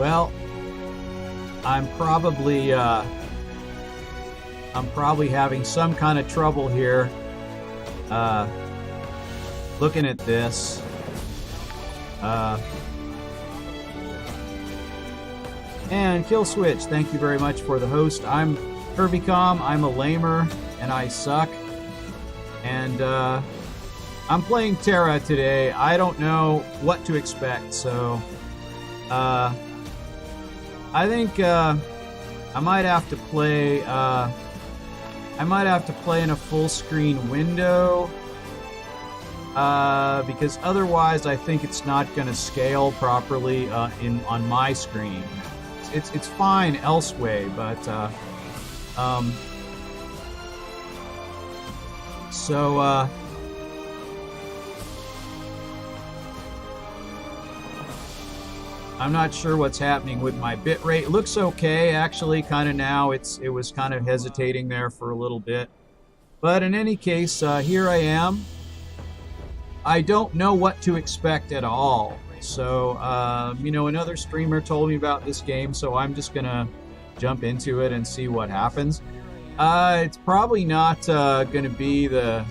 Well, I'm probably having some kind of trouble here looking at this. And Kill Switch, thank you very much for the host. I'm Curvycom, I'm a lamer, and I suck. And I'm playing TERA today. I don't know what to expect, so I think I might have to play in a full screen window because otherwise I think it's not going to scale properly on my screen. It's fine elsewhere, but I'm not sure what's happening with my bitrate. It looks okay, actually, kind of now. It was kind of hesitating there for a little bit. But in any case, here I am. I don't know what to expect at all. So, another streamer told me about this game, so I'm just going to jump into it and see what happens. It's probably not going to be the...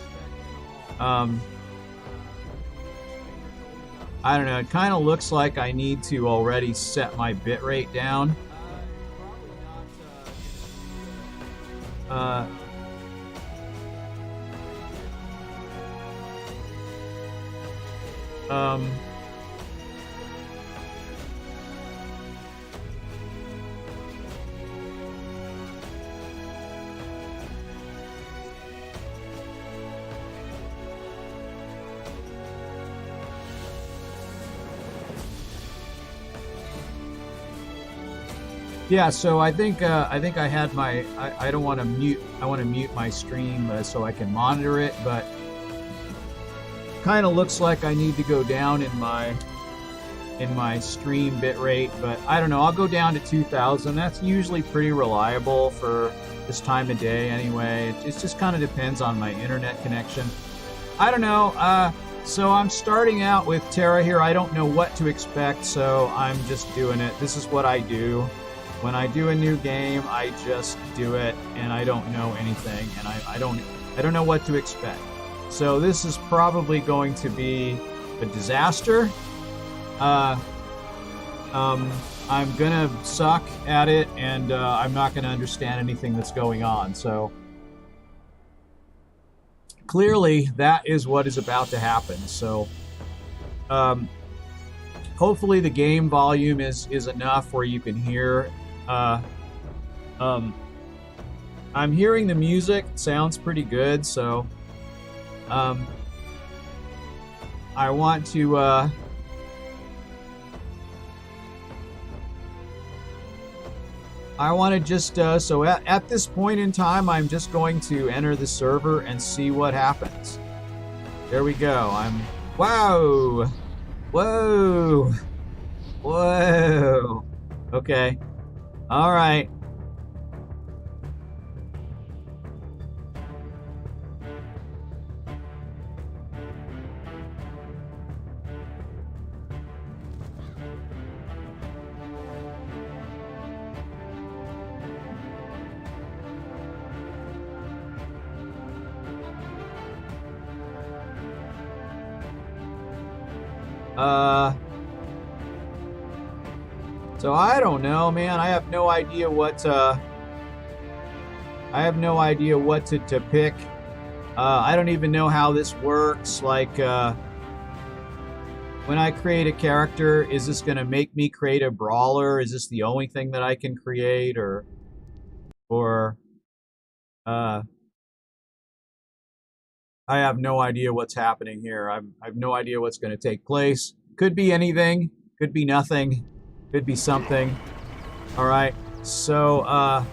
I don't know, it kind of looks like I need to already set my bitrate down. Yeah, so I think I had my I don't want to mute. I want to mute my stream so I can monitor it, but kind of looks like I need to go down in my stream bitrate. But I don't know. I'll go down to 2,000. That's usually pretty reliable for this time of day anyway. It just kind of depends on my internet connection. I don't know. So I'm starting out with TERA here. I don't know what to expect, so I'm just doing it. This is what I do. When I do a new game, I just do it, and I don't know anything, and I don't know what to expect. So this is probably going to be a disaster. I'm gonna suck at it, and I'm not gonna understand anything that's going on. So clearly, that is what is about to happen. So hopefully, the game volume is enough where you can hear. I'm hearing the music. It sounds pretty good, so I want to just so at this point in time, I'm just going to enter the server and see what happens. There we go. Whoa, okay. All right. So I don't know, man. I have no idea what to pick. I don't even know how this works. Like, when I create a character, is this going to make me create a brawler? Is this the only thing that I can create, or I have no idea what's happening here. I have no idea what's going to take place. Could be anything. Could be nothing. Could be something. All right. So, all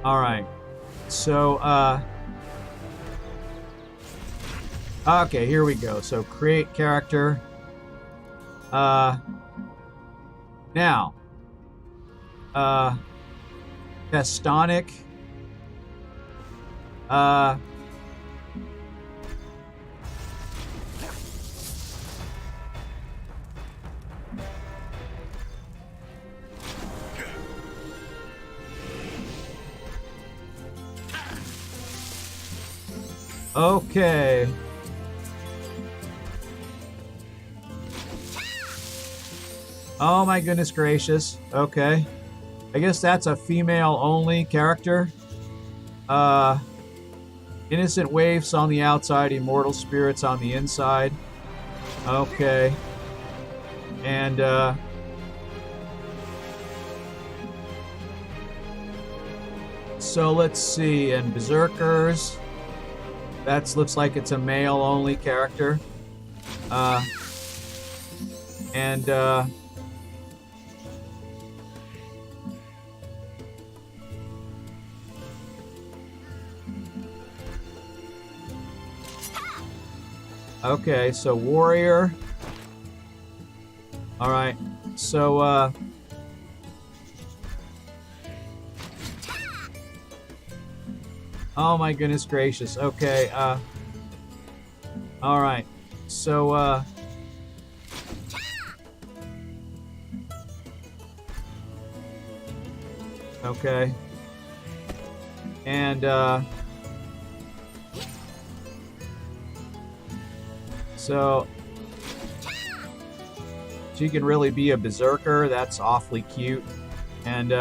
right. So, okay, here we go. So, create character. Now, Testonic. Okay. Oh my goodness gracious. Okay. I guess that's a female-only character. Innocent waifs on the outside, immortal spirits on the inside. Okay. And, so let's see. And Berserkers. That looks like it's a male-only character. And, okay, so warrior. All right. So oh my goodness gracious. Okay. All right. So okay. And so she can really be a berserker. That's awfully cute. And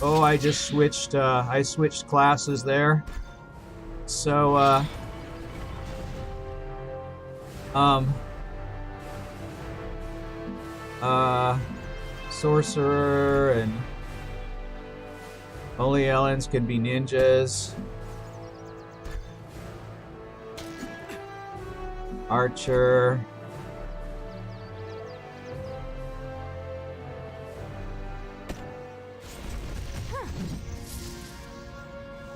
oh, I just switched I switched classes there. So sorcerer and only Ellens can be ninjas. Archer.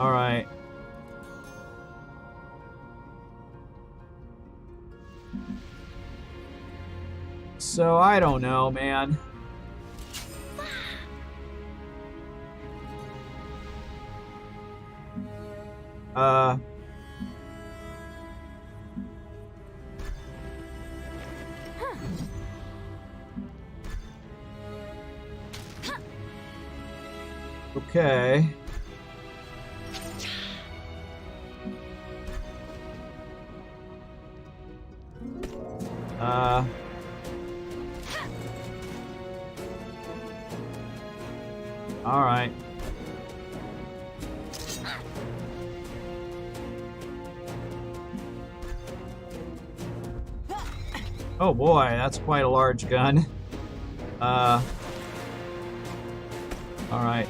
All right. So I don't know, man. Okay. All right. Oh boy, that's quite a large gun. All right.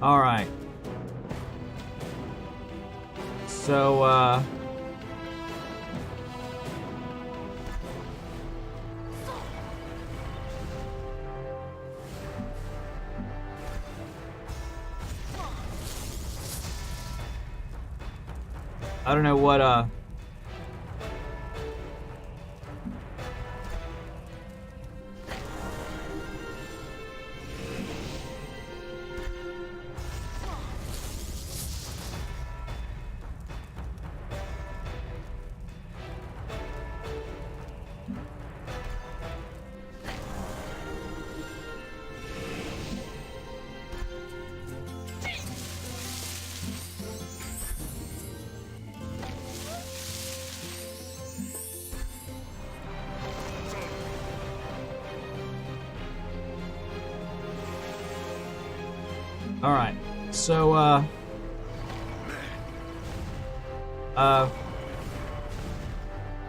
All right. So, I don't know what, all right. So,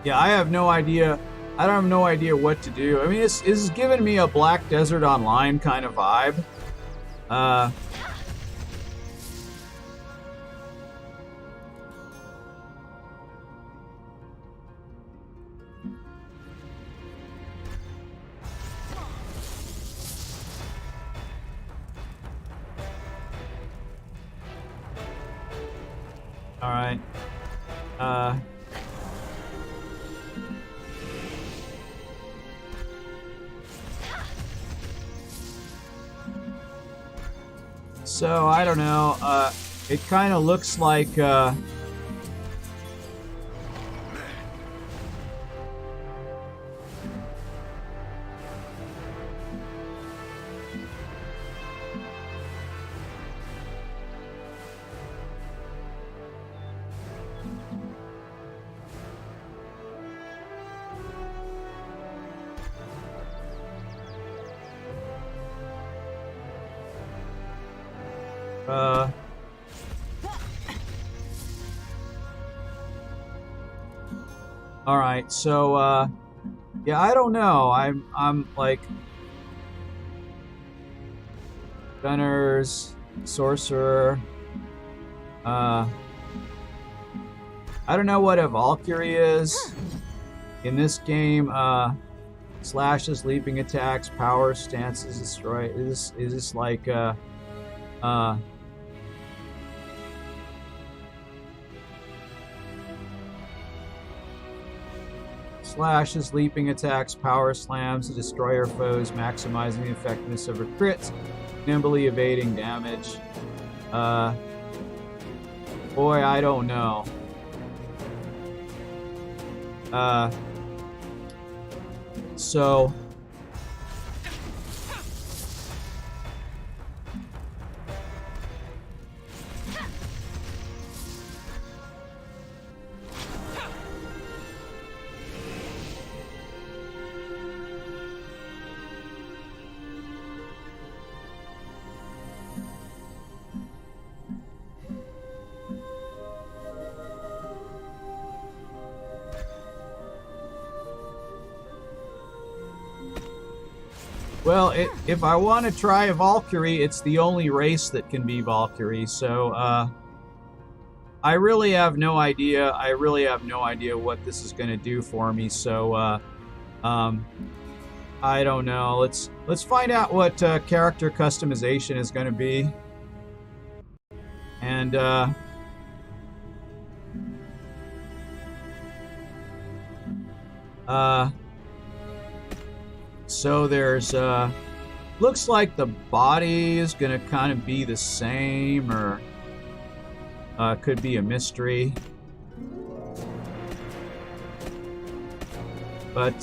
yeah, I have no idea. I don't have no idea what to do. I mean, this is giving me a Black Desert Online kind of vibe. All right. So I don't know. It kind of looks like. All right, so yeah, I don't know. I'm like gunners, sorcerer. I don't know what a Valkyrie is in this game. Slashes, leaping attacks, power, stances, destroy. Is this like slashes, leaping attacks, power slams to destroy her foes, maximizing the effectiveness of her crits, nimbly evading damage. Boy, I don't know. So well, if I want to try a Valkyrie, it's the only race that can be Valkyrie. So I really have no idea. I really have no idea what this is going to do for me. So I don't know. Let's find out what character customization is going to be. And so there's looks like the body is gonna kind of be the same, or could be a mystery. But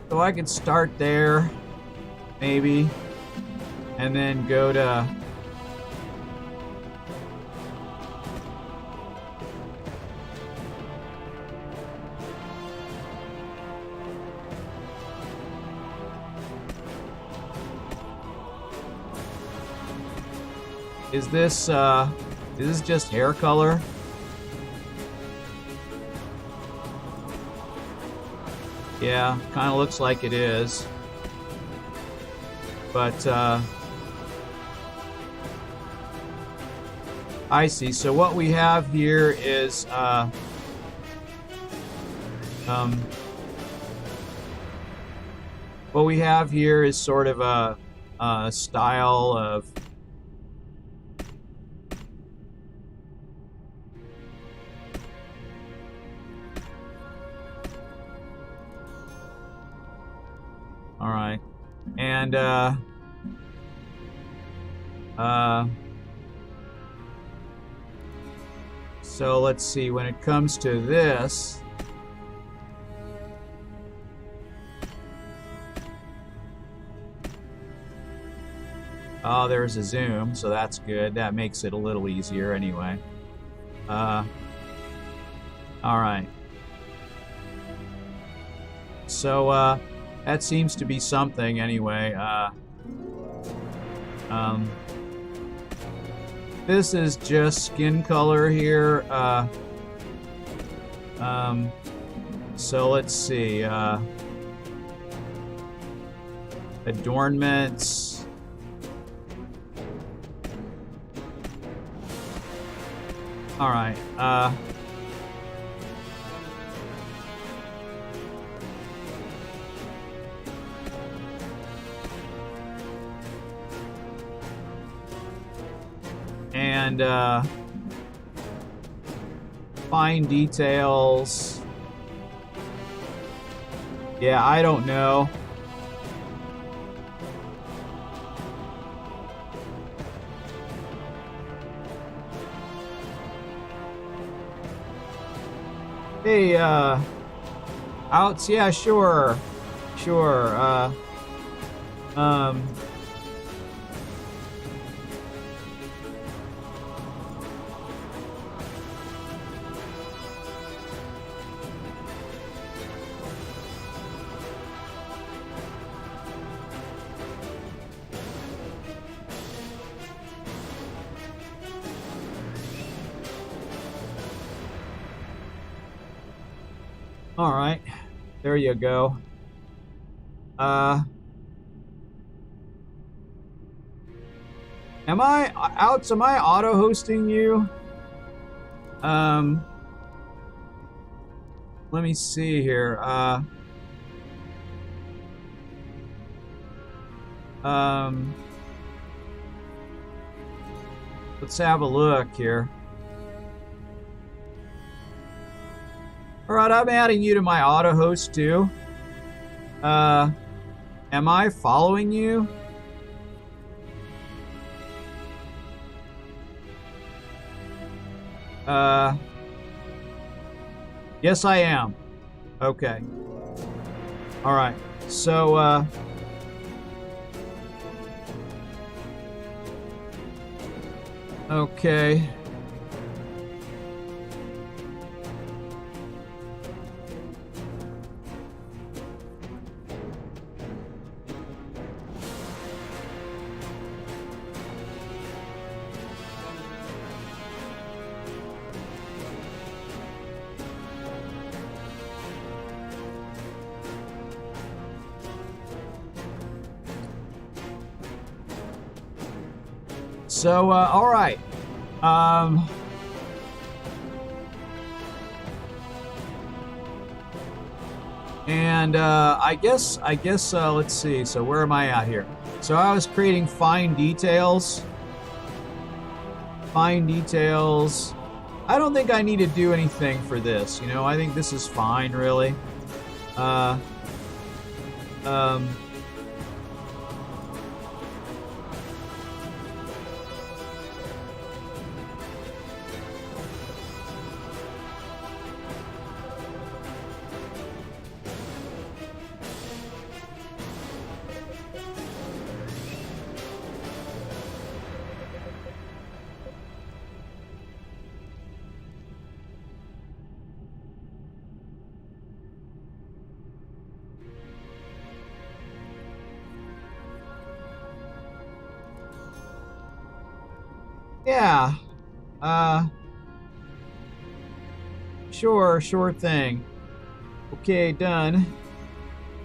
so I could start there, maybe, and then go to is this just hair color? Yeah, kind of looks like it is. But I see. So what we have here is what we have here is sort of a style of all right. And so let's see, when it comes to this, oh, there's a zoom, so that's good. That makes it a little easier anyway. All right. So that seems to be something anyway. This is just skin color here. So let's see. Adornments. All right. And fine details. Yeah, I don't know. Hey, outs, yeah, sure. Sure. Um, all right. There you go. Am I outs? Am I auto hosting you? Let me see here. Let's have a look here. All right, I'm adding you to my auto host too. Am I following you? Yes, I am. Okay. All right. So, okay. So, all right. And I guess let's see. So where am I at here? So I was creating fine details. Fine details. I don't think I need to do anything for this. You know, I think this is fine, really. Yeah. Sure thing. Okay, done.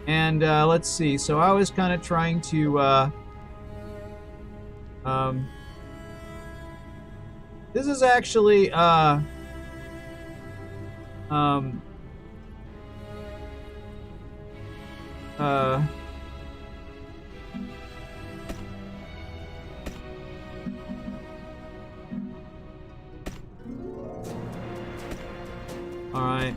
And let's see. So I was kind of trying to this is actually all right.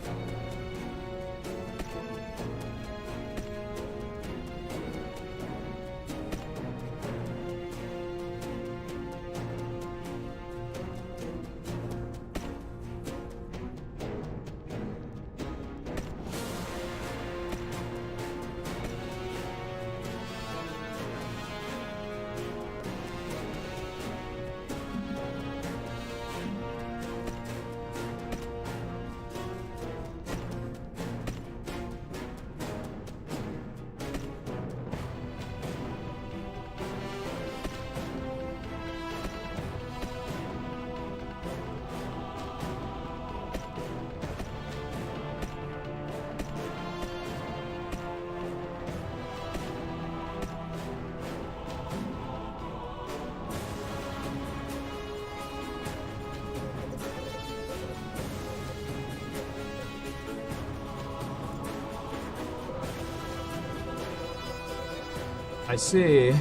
I see.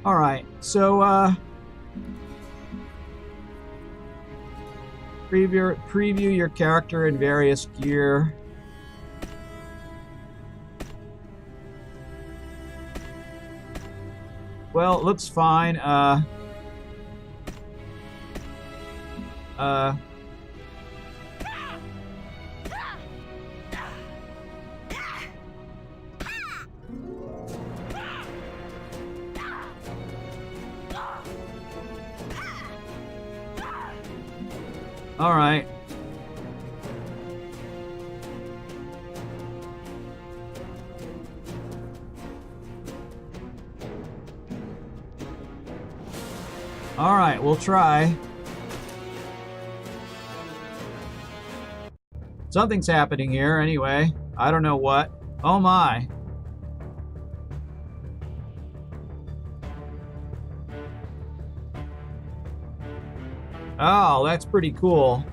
All right, so preview your character in various gear. Well, it looks fine. All right. All right, we'll try. Something's happening here anyway. I don't know what. Oh my. Oh, that's pretty cool.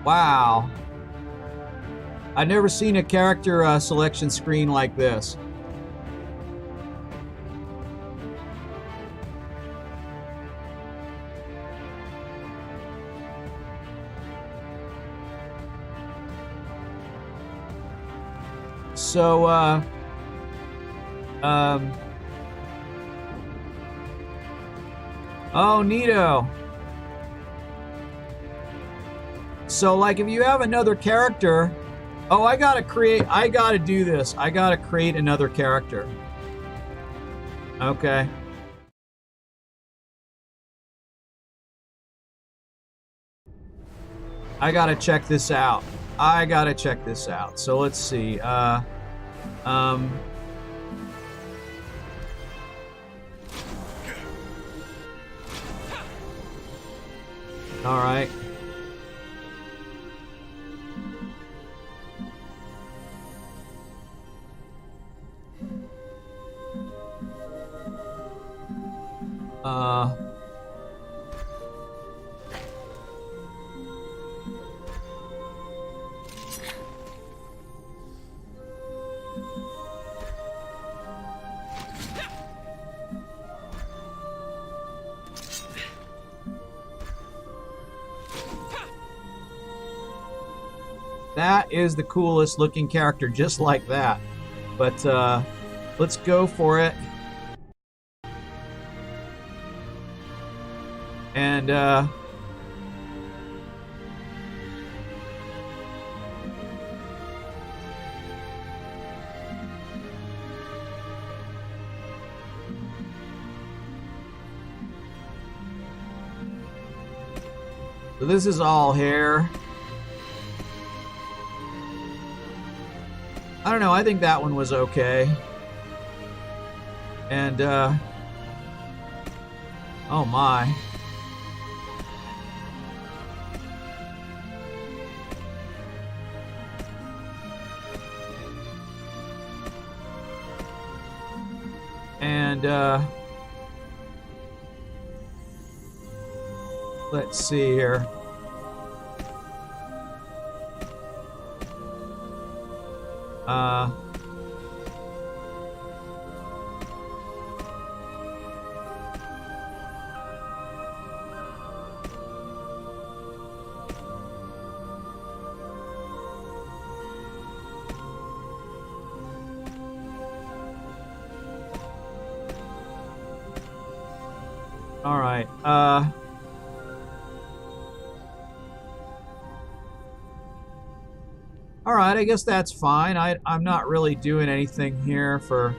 Wow. I've never seen a character selection screen like this. So, oh, neato. So, like, if you have another character, oh, I gotta do this. I gotta create another character. Okay. I gotta check this out. So let's see. All right. That is the coolest looking character, just like that. But let's go for it. And so this is all hair. I don't know, I think that one was okay. And, oh my. And, let's see here. All right. All right, I guess that's fine. I'm not really doing anything here for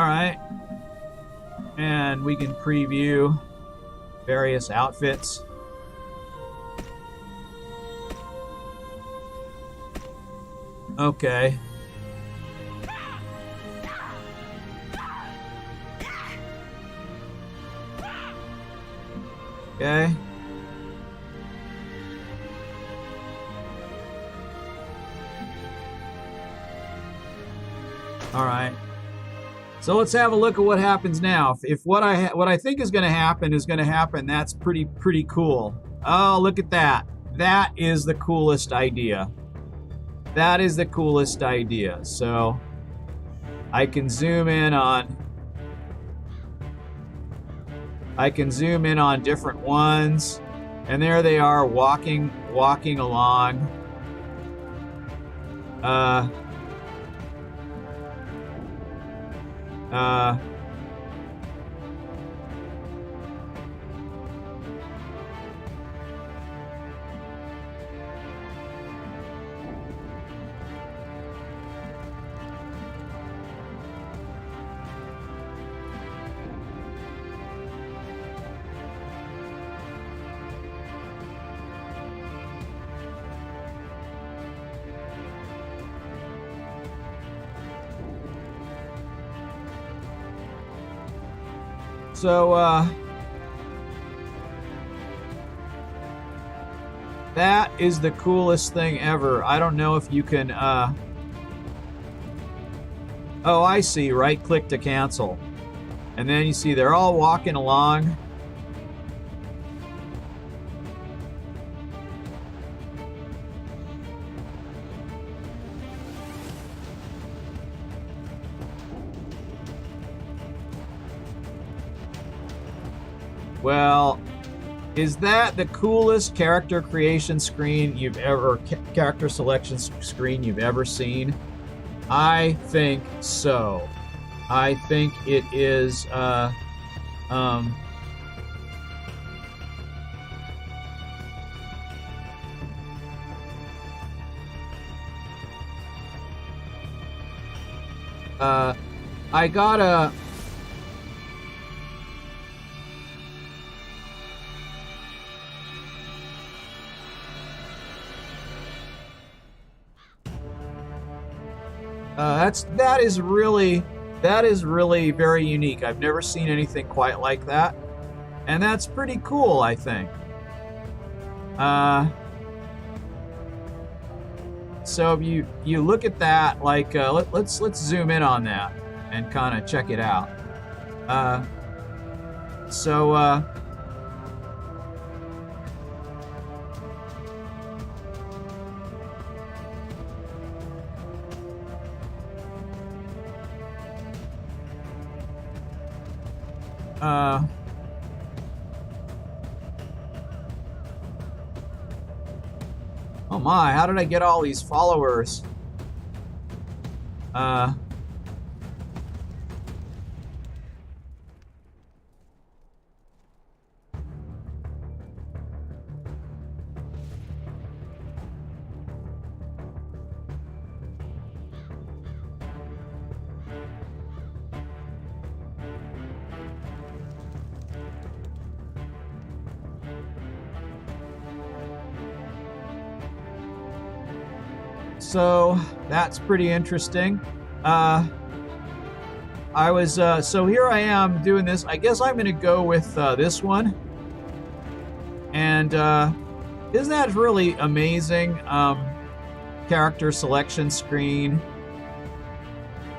All right. And we can preview various outfits. Okay. Okay. All right. So let's have a look at what happens now. If what I think is going to happen, that's pretty cool. Oh, look at that. That is the coolest idea. That is the coolest idea. So I can zoom in on different ones, and there they are walking along. So, that is the coolest thing ever. I don't know if you can, oh, I see, right click to cancel. And then you see they're all walking along. Well, is that the coolest character creation screen you've ever, character selection screen you've ever seen? I think so. I think it is, I gotta, that is really very unique. I've never seen anything quite like that, and that's pretty cool, I think. So if you look at that, like let's zoom in on that and kind of check it out. Oh my, how did I get all these followers? So that's pretty interesting. So here I am doing this. I guess I'm going to go with this one. And isn't that really amazing? Character selection screen.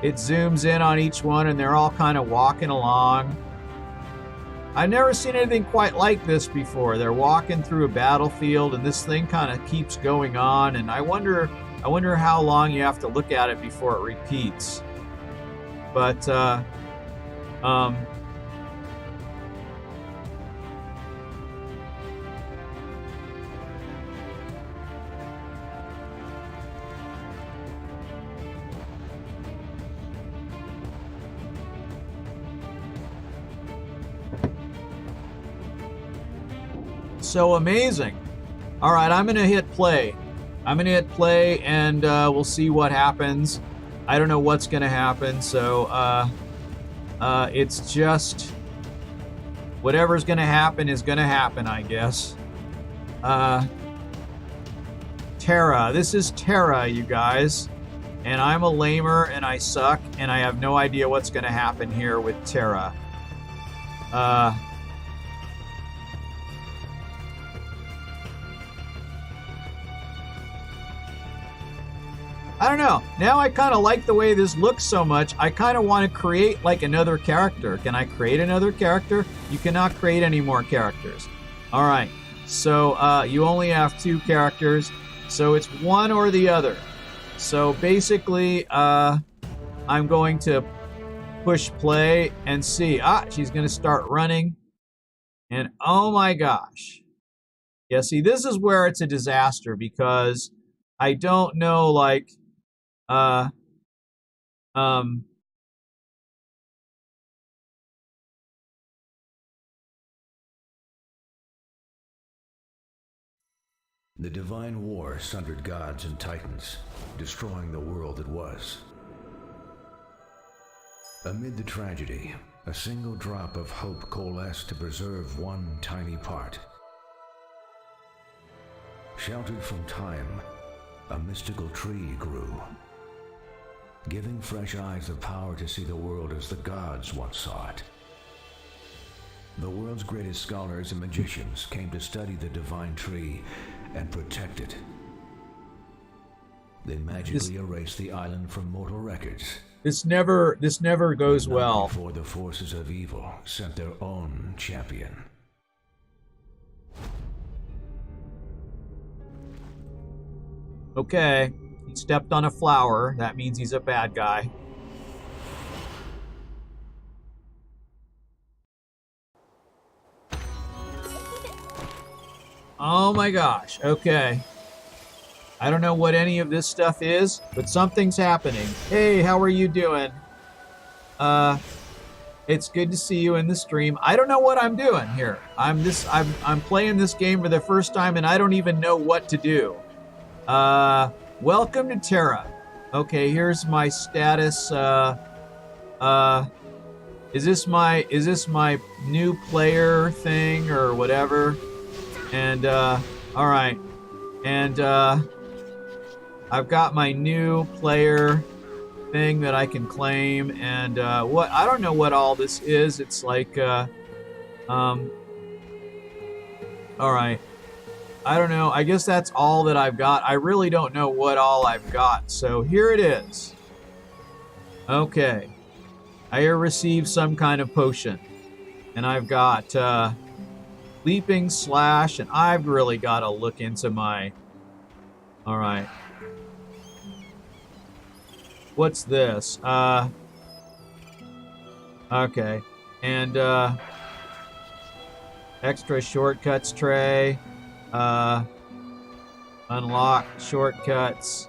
It zooms in on each one and they're all kind of walking along. I've never seen anything quite like this before. They're walking through a battlefield and this thing kind of keeps going on, and I wonder how long you have to look at it before it repeats. But so amazing. All right, I'm going to hit play. And we'll see what happens. I don't know what's going to happen, so It's just whatever's going to happen is going to happen, I guess. TERA. This is TERA, you guys. And I'm a lamer, and I suck, and I have no idea what's going to happen here with TERA. I don't know. Now I kind of like the way this looks so much. I kind of want to create like another character. Can I create another character? You cannot create any more characters. All right. So you only have 2 characters. So it's one or the other. So basically, I'm going to push play and see. She's going to start running. And oh my gosh. Yeah, see, this is where it's a disaster because I don't know, like, the divine war sundered gods and titans, destroying the world that was. Amid the tragedy, a single drop of hope coalesced to preserve one tiny part. Sheltered from time, a mystical tree grew, giving fresh eyes the power to see the world as the gods once saw it. The world's greatest scholars and magicians came to study the divine tree and protect it. They magically erased the island from mortal records. This never goes well. Before the forces of evil sent their own champion. Okay, he stepped on a flower. That means he's a bad guy. Oh my gosh, okay. I don't know what any of this stuff is, but something's happening. Hey, how are you doing? It's good to see you in the stream. I don't know what I'm doing here. I'm playing this game for the first time and I don't even know what to do. Welcome to TERA. Okay, here's my status. Is this my new player thing or whatever? And all right. And I've got my new player thing that I can claim, and what I don't know what all this is. It's like all right. I don't know. I guess that's all that I've got. I really don't know what all I've got. So here it is. Okay. I received some kind of potion. And I've got leaping slash, and I've really got to look into my... All right. What's this? Okay. And extra shortcuts tray. Unlock shortcuts.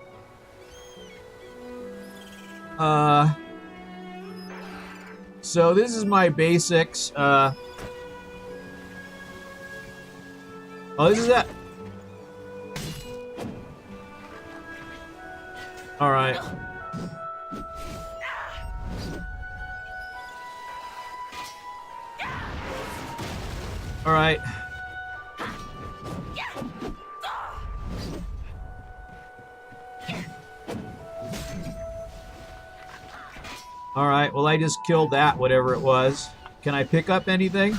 So this is my basics. Oh, this is that. All right. All right. All right, well, I just killed that, whatever it was. Can I pick up anything?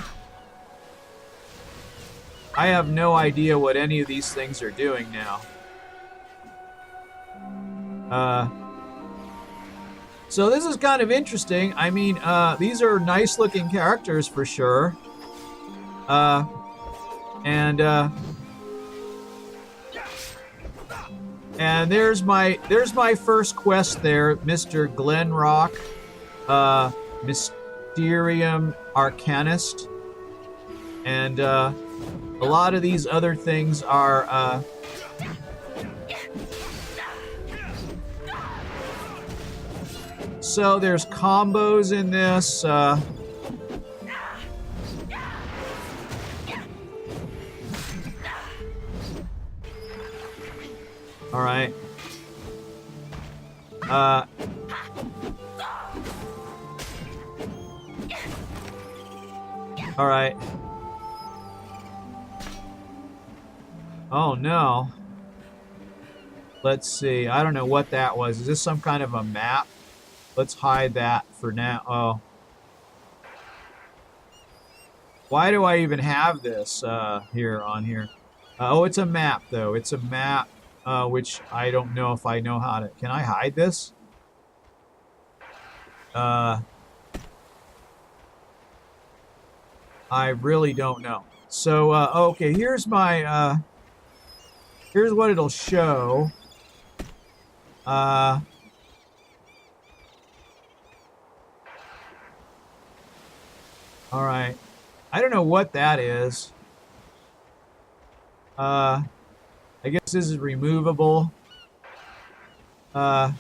I have no idea what any of these things are doing now. So this is kind of interesting. I mean, these are nice looking characters for sure. And there's my first quest there, Mr. Glenrock. Mysterium Arcanist, and a lot of these other things are so there's combos in this. All right. All right. Oh no. Let's see. I don't know what that was. Is this some kind of a map? Let's hide that for now. Oh. Why do I even have this here on here? Oh, it's a map though. It's a map, which I don't know if I know how to. Can I hide this? I really don't know. So, okay, here's my, here's what it'll show. All right. I don't know what that is. I guess this is removable. Yeah,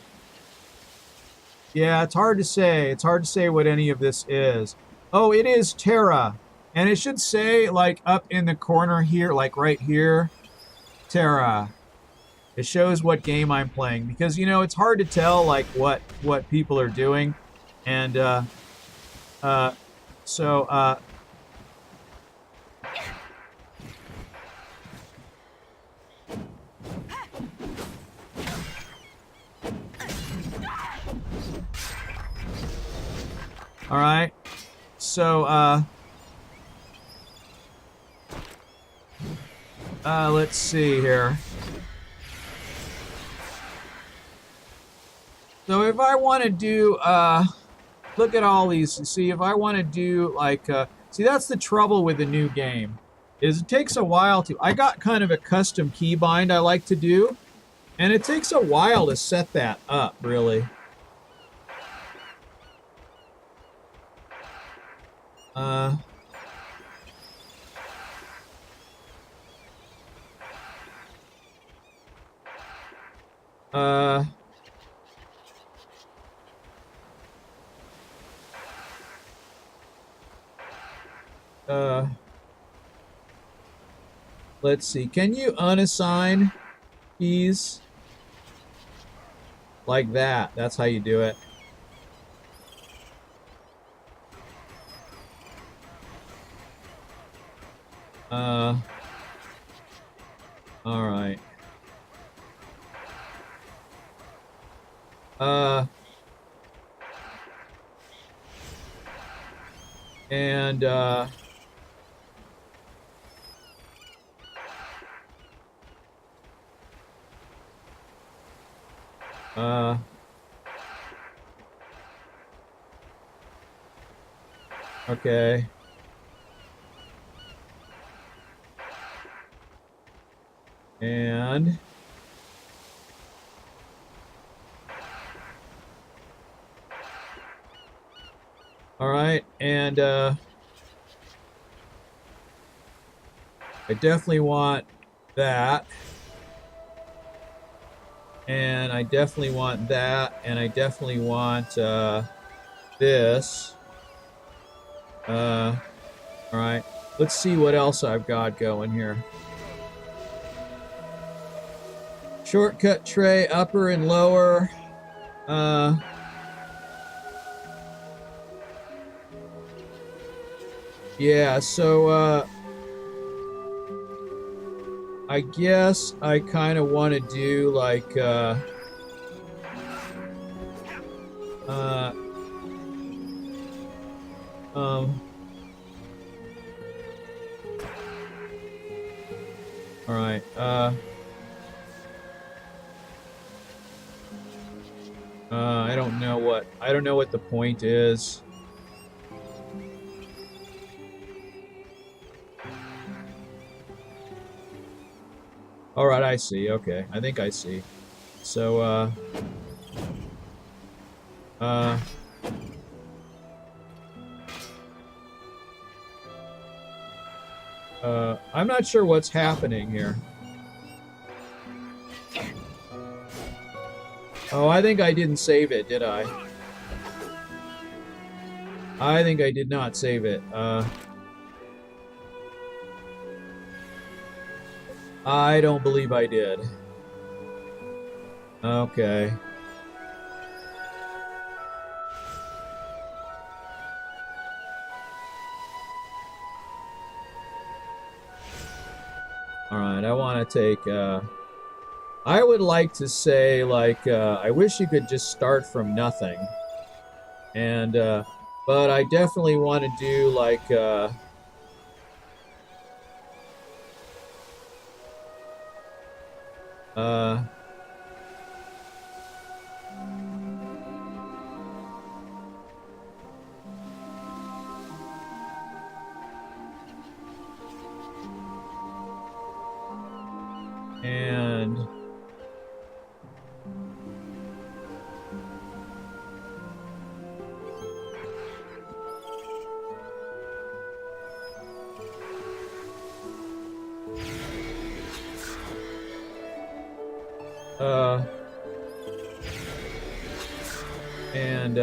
it's hard to say. It's hard to say what any of this is. Oh, it is TERA. And it should say, like, up in the corner here, like right here, TERA. It shows what game I'm playing. Because, you know, it's hard to tell, like, what people are doing. And, so, all right. So, let's see here. So if I want to do, look at all these. See, if I want to do, like, see, that's the trouble with the new game. Is it takes a while to, I got kind of a custom keybind I like to do. And it takes a while to set that up, really. Uh, let's see. Can you unassign keys? Like that. That's how you do it. All right. And, okay. And all right, and I definitely want that. And I definitely want that, and I definitely want this. All right, let's see what else I've got going here. Shortcut tray, upper and lower. Yeah, so I guess I kind of want to do like all right, I don't know what the point is. All right, I see. Okay, I think I see. So, I'm not sure what's happening here. Oh, I think I didn't save it, did I? I think I did not save it. I don't believe I did. Okay. All right, I want to take. I would like to say, like, I wish you could just start from nothing, and but I definitely want to do like. Uh, and uh, and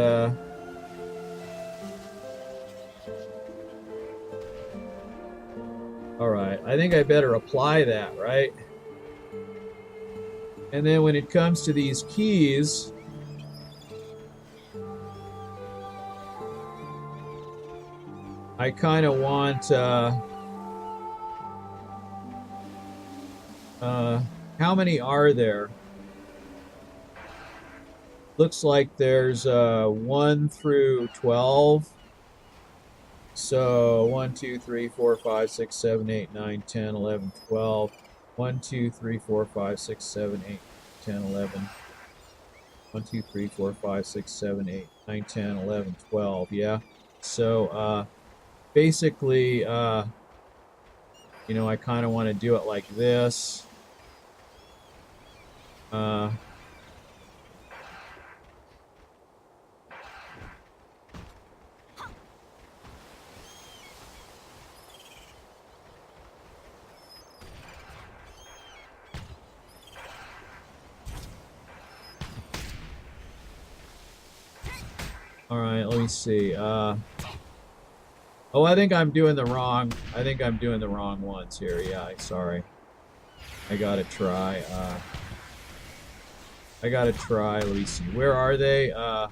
all right, I think I better apply that, right? And then when it comes to these keys, I kind of want uh, how many are there? Looks like there's 1 through 12. So 1, 2, 3, 4, 5, 6, 7, 8, 9, 10, 11, 12. 1, 2, 3, 4, 5, 6, 7, 8, 10, 11. 1, 2, 3, 4, 5, 6, 7, 8, 9, 10, 11, 12. Yeah. So basically, you know, I kind of want to do it like this. Uh, all right, let me see. Oh, I think I'm doing the wrong. I think I'm doing the wrong ones here. Yeah, sorry. I gotta try. I gotta try. Let me see. Where are they? The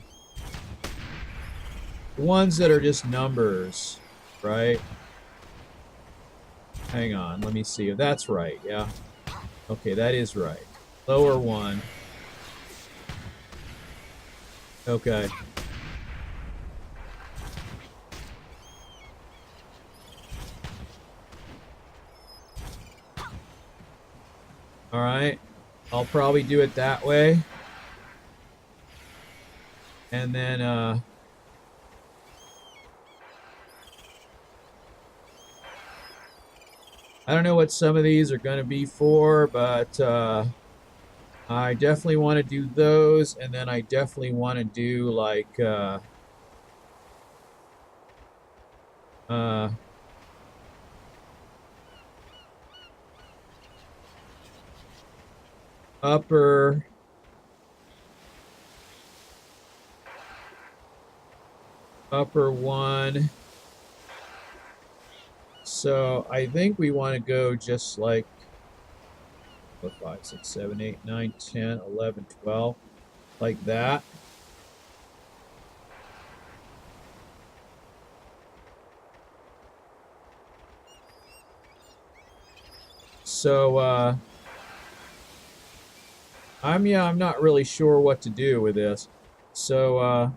ones that are just numbers, right? Hang on. Let me see if that's right. Yeah. Okay, that is right. Lower one. Okay. All right. I'll probably do it that way. And then, I don't know what some of these are going to be for, but I definitely want to do those. And then I definitely want to do like, uh, upper one. So I think we want to go just like 4, 5, 6, 7, 8, 9, 10, 11, 12, like that. So I'm not really sure what to do with this. So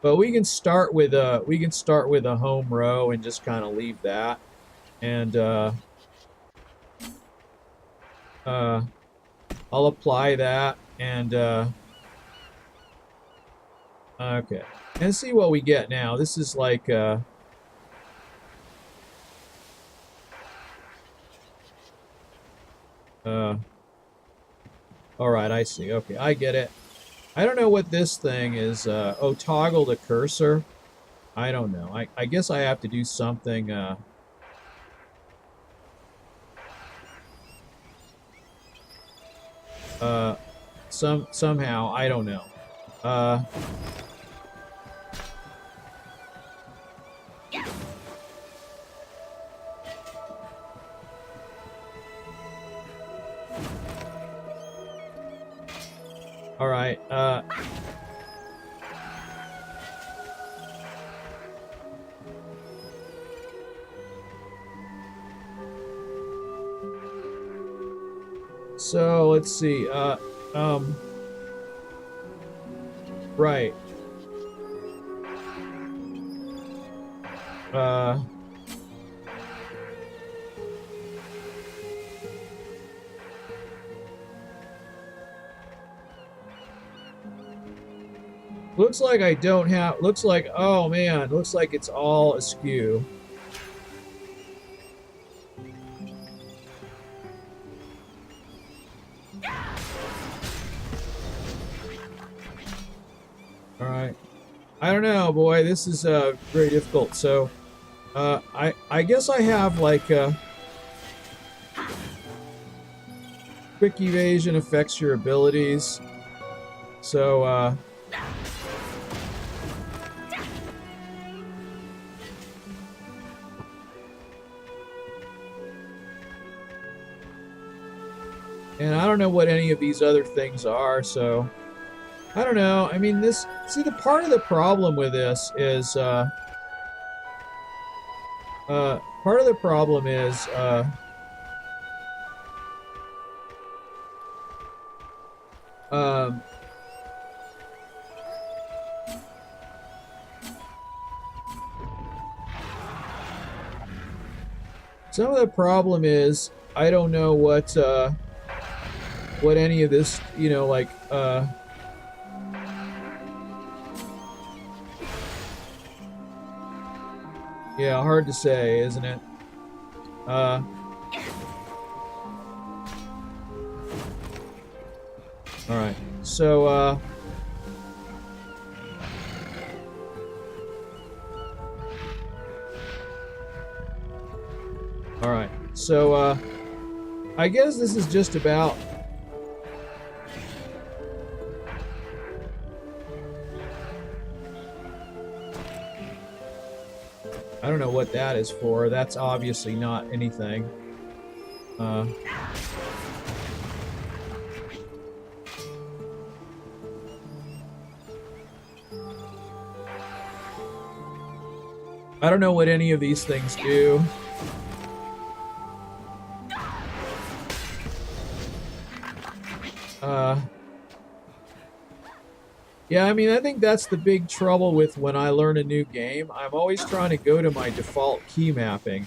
but we can start with a home row and just kind of leave that. And uh I'll apply that and okay. And see what we get now. This is like uh all right, I see. Okay, I get it. I don't know what this thing is. Oh, toggle the cursor. I don't know. I guess I have to do something. Somehow I don't know. Uh, all right. So let's see. Right. Uh, looks like I don't have. Looks like, oh man, looks like it's all askew. All right. I don't know, boy. This is very difficult. So, I guess I have like quick evasion affects your abilities. So, and I don't know what any of these other things are, so I don't know. I mean, this, see, the part of the problem with this is, part of the problem is, um, some of the problem is I don't know what any of this, you know, like, yeah, hard to say, isn't it? All right. So, all right. So, I guess this is just about. I don't know what that is for. That's obviously not anything. I don't know what any of these things do. Yeah, I mean, I think that's the big trouble with when I learn a new game. I'm always trying to go to my default key mapping.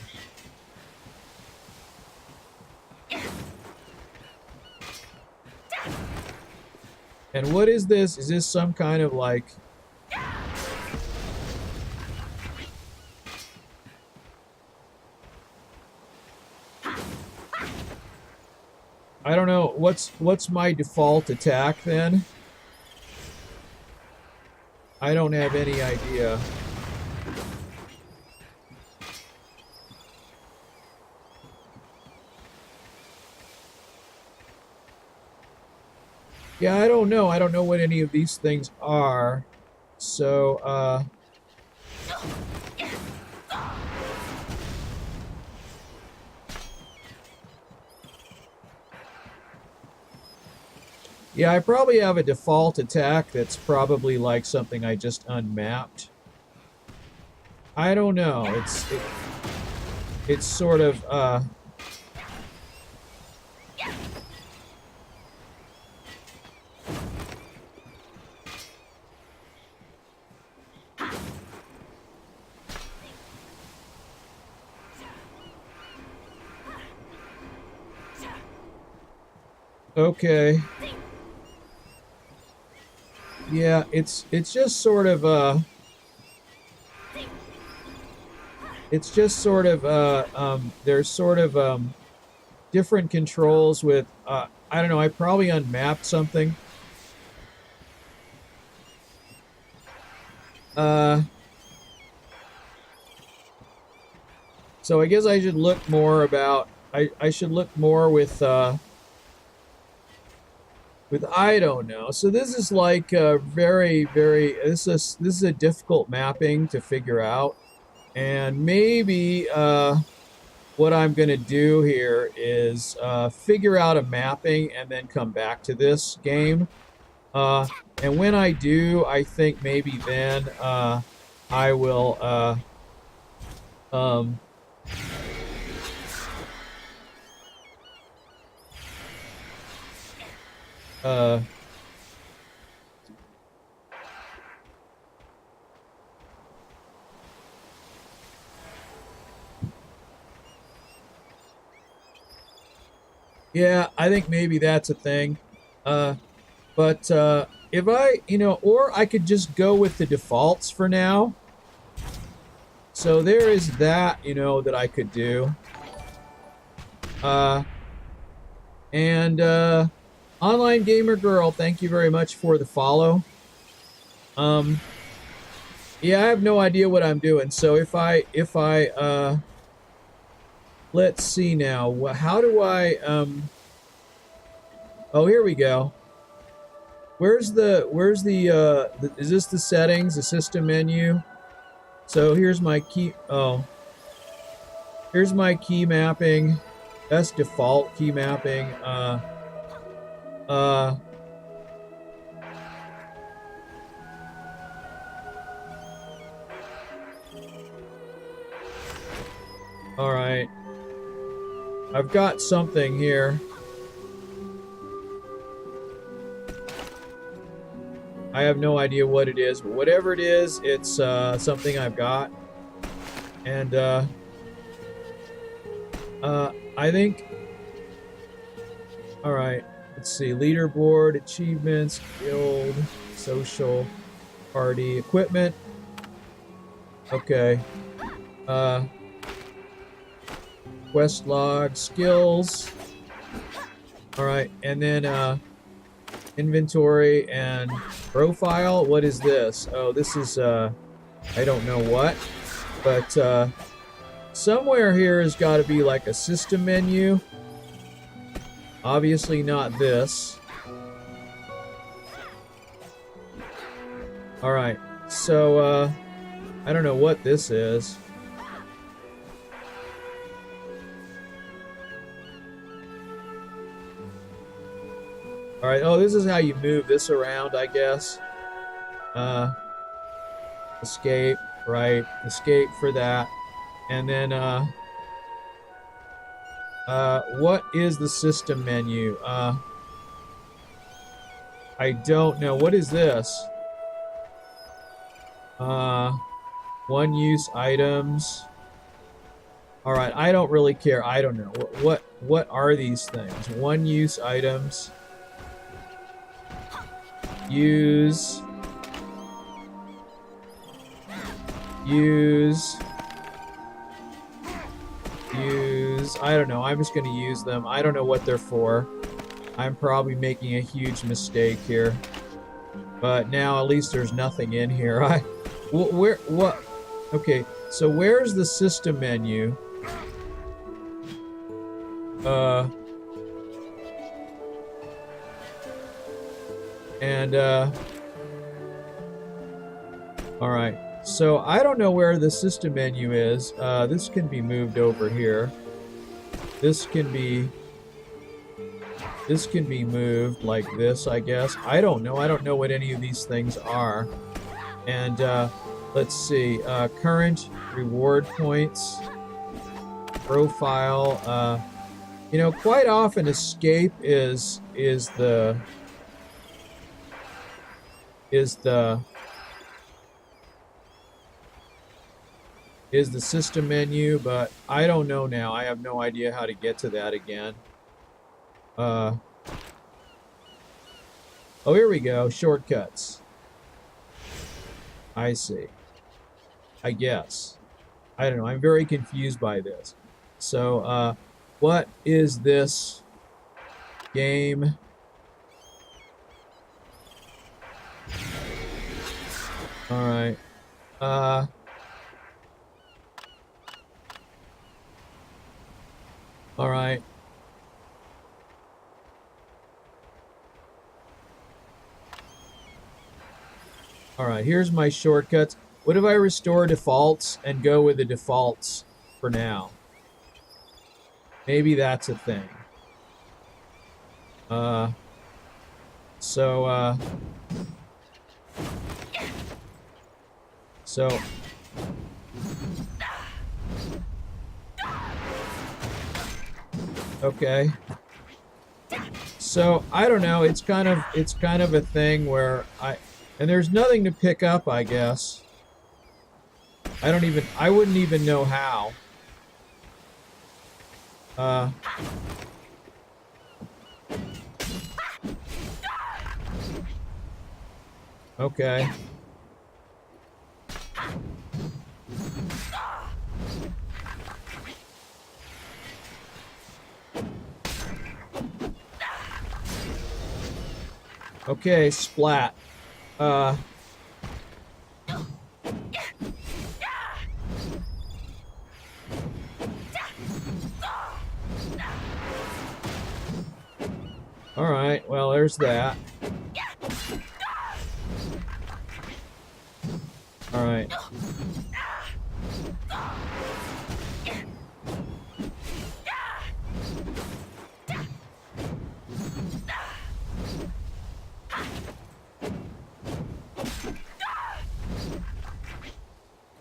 And what is this? Is this some kind of like... I don't know. What's my default attack then? I don't have any idea. Yeah, I don't know. I don't know what any of these things are. So, yeah, I probably have a default attack that's probably like something I just unmapped. I don't know. It's sort of, okay. Yeah, it's just sort of, it's just sort of, there's sort of, different controls with, I don't know, I probably unmapped something. So I guess I should look more about, I should look more with I don't know. So this is like very, very, this is a difficult mapping to figure out. And maybe what I'm going to do here is figure out a mapping and then come back to this game. And when I do, I think maybe then I will Uh, yeah, I think maybe that's a thing. But if I, or I could just go with the defaults for now. So there is that, that I could do. And Online Gamer Girl, thank you very much for the follow. Yeah, I have no idea what I'm doing. So if I let's see now. How do I oh, here we go. Where's the is this the settings, the system menu? So here's my key. Oh, here's my key mapping. That's default key mapping. All right. I've got something here. I have no idea what it is, but whatever it is, it's something I've got. And I think, all right, let's see, leaderboard, achievements, guild, social, party, equipment. Okay. Quest log, skills. All right, and then inventory and profile. What is this? Oh, this is I don't know what, but somewhere here has got to be like a system menu. Obviously not this. All right, so I don't know what this is. All right. Oh, this is how you move this around, I guess. Escape, right? Escape for that. And then, what is the system menu? I don't know. What is this? One-use items. All right. I don't really care. I don't know. What are these things? One-use items. Use, I don't know. I'm just going to use them. I don't know what they're for. I'm probably making a huge mistake here. But now at least there's nothing in here. What? Okay, so where's the system menu? All right. So I don't know where the system menu is. This can be moved over here. This can be moved like this, I guess. I don't know. I don't know what any of these things are. And let's see. Current reward points. Profile. Quite often escape is the system menu, but I don't know now. I have no idea how to get to that again. Oh, here we go. Shortcuts. I see. I guess. I don't know. I'm very confused by this. So, what is this game? All right. All right. All right, here's my shortcuts. What if I restore defaults and go with the defaults for now? Maybe that's a thing. So okay. So I don't know. It's kind of a thing where and there's nothing to pick up, I guess. I wouldn't even know how. Okay. Okay, splat. All right, well, there's that. All right.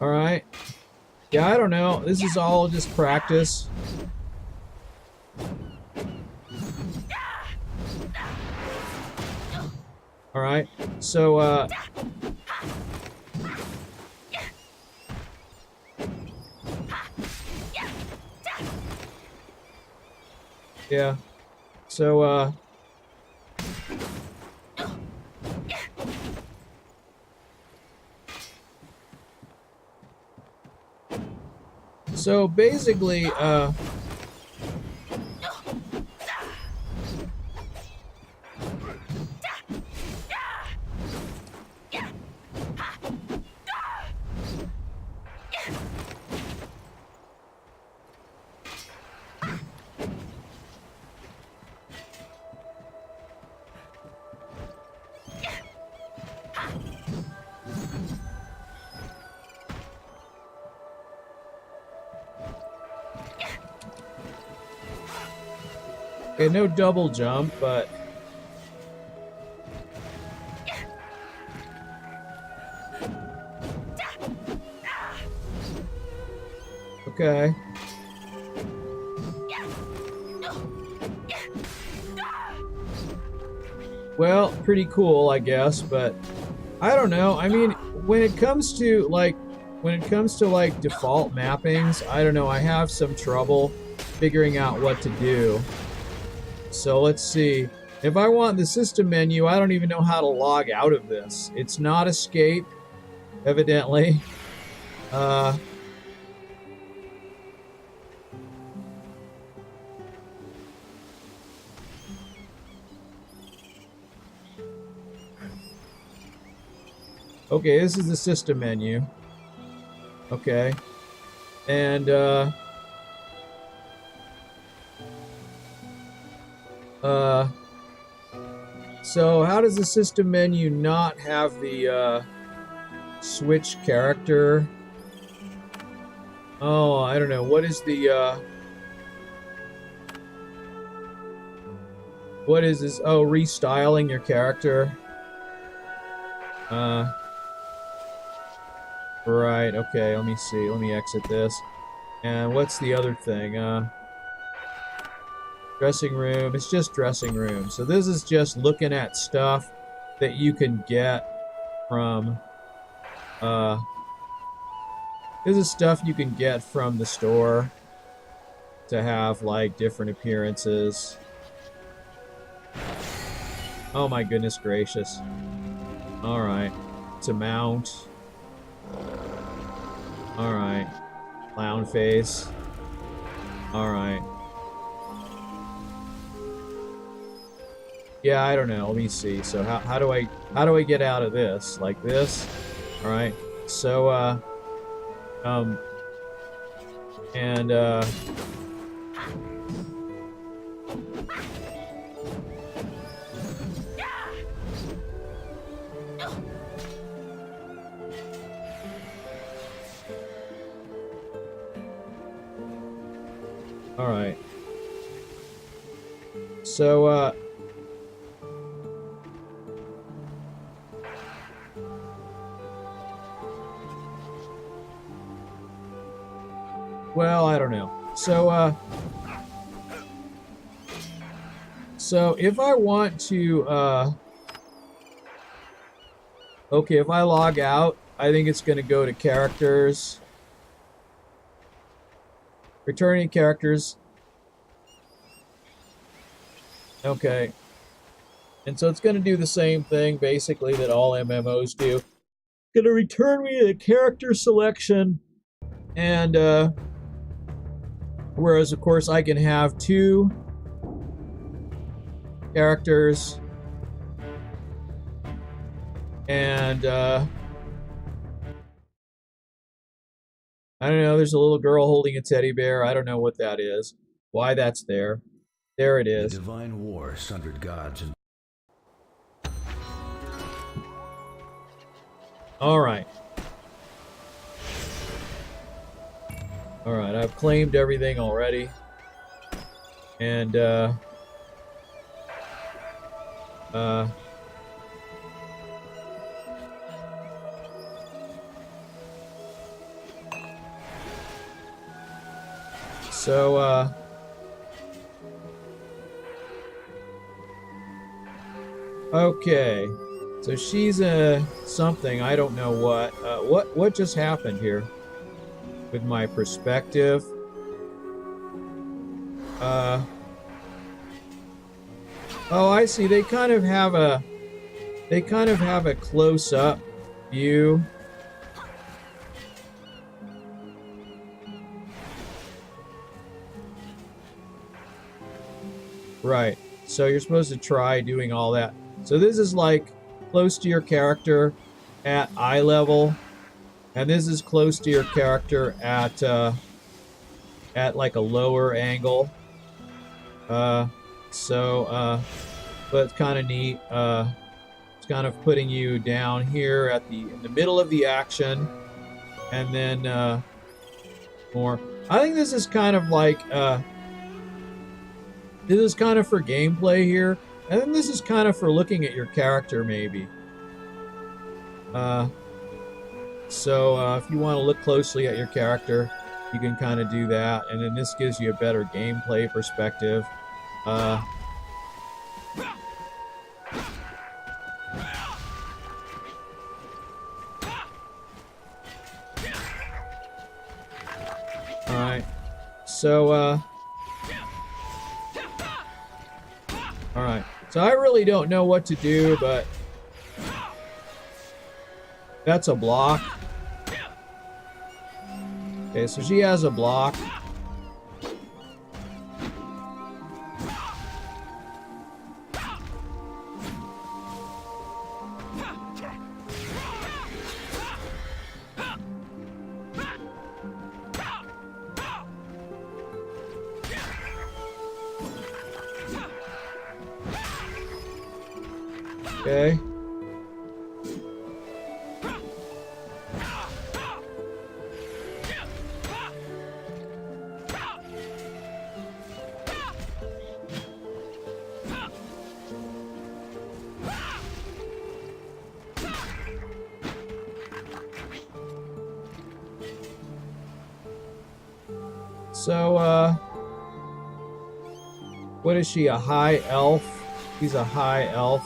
All right. Yeah, I don't know. This is all just practice. All right. So, yeah. So, so basically, okay, no double jump, but okay. Well, pretty cool, I guess, but I don't know. I mean, when it comes to like default mappings, I don't know. I have some trouble figuring out what to do. So let's see. If I want the system menu, I don't even know how to log out of this. It's not escape, evidently. Okay, this is the system menu. Okay. And, so how does the system menu not have the, switch character? Oh, I don't know. What is the, what is this? Oh, restyling your character. Right, okay, let me see. Let me exit this. And what's the other thing? Dressing room. It's just dressing room. So this is just looking at stuff that you can get from, this is stuff you can get from the store to have, like, different appearances. Oh my goodness gracious. Alright. To mount. Alright. Clown face. Alright. Yeah, I don't know. Let me see. So how do I get out of this? Like this? Alright. So, and, alright. So, well, I don't know. So, So if I want to, okay, if I log out, I think it's going to go to characters. Returning characters. Okay. And so it's going to do the same thing, basically, that all MMOs do. It's going to return me a character selection. And, whereas, of course, I can have 2 characters. And, I don't know, there's a little girl holding a teddy bear. I don't know what that is. Why that's there. There it is. The divine war sundered gods and... Alright. Alright, I've claimed everything already. And, so, okay. So she's a something, I don't know what. What just happened here? With my perspective. Oh, I see. They kind of have a close-up view. Right. So you're supposed to try doing all that. So this is like close to your character at eye level, and this is close to your character at like a lower angle. But it's kind of neat. It's kind of putting you down here at in the middle of the action, and then more. I think this is kind of like this is kind of for gameplay here, and then this is kind of for looking at your character, maybe. So if you want to look closely at your character, you can kind of do that, and then this gives you a better gameplay perspective. Alright, so, alright, so I really don't know what to do, but that's a block. Okay, so she has a block. Okay. So, what is she, a high elf? She's a high elf.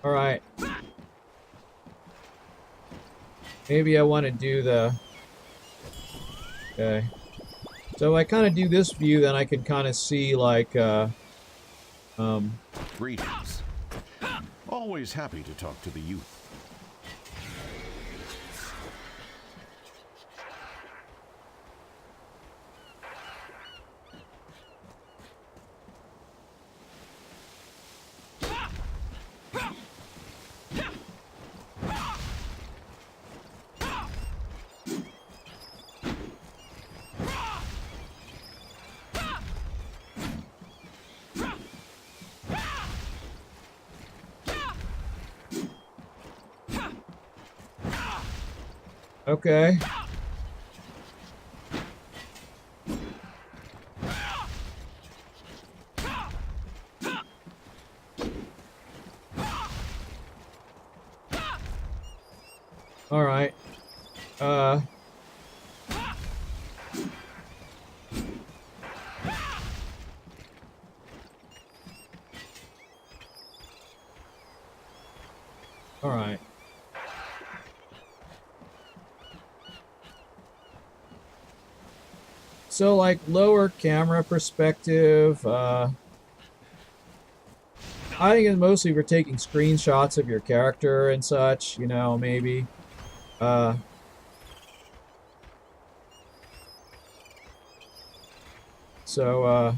Alright. Maybe I want to do the... Okay. So I kind of do this view, then I can kind of see, like, Greetings. Always happy to talk to the youth. Okay. All right. All right. So, like, lower camera perspective, I think it's mostly for taking screenshots of your character and such, you know, maybe. Uh, so,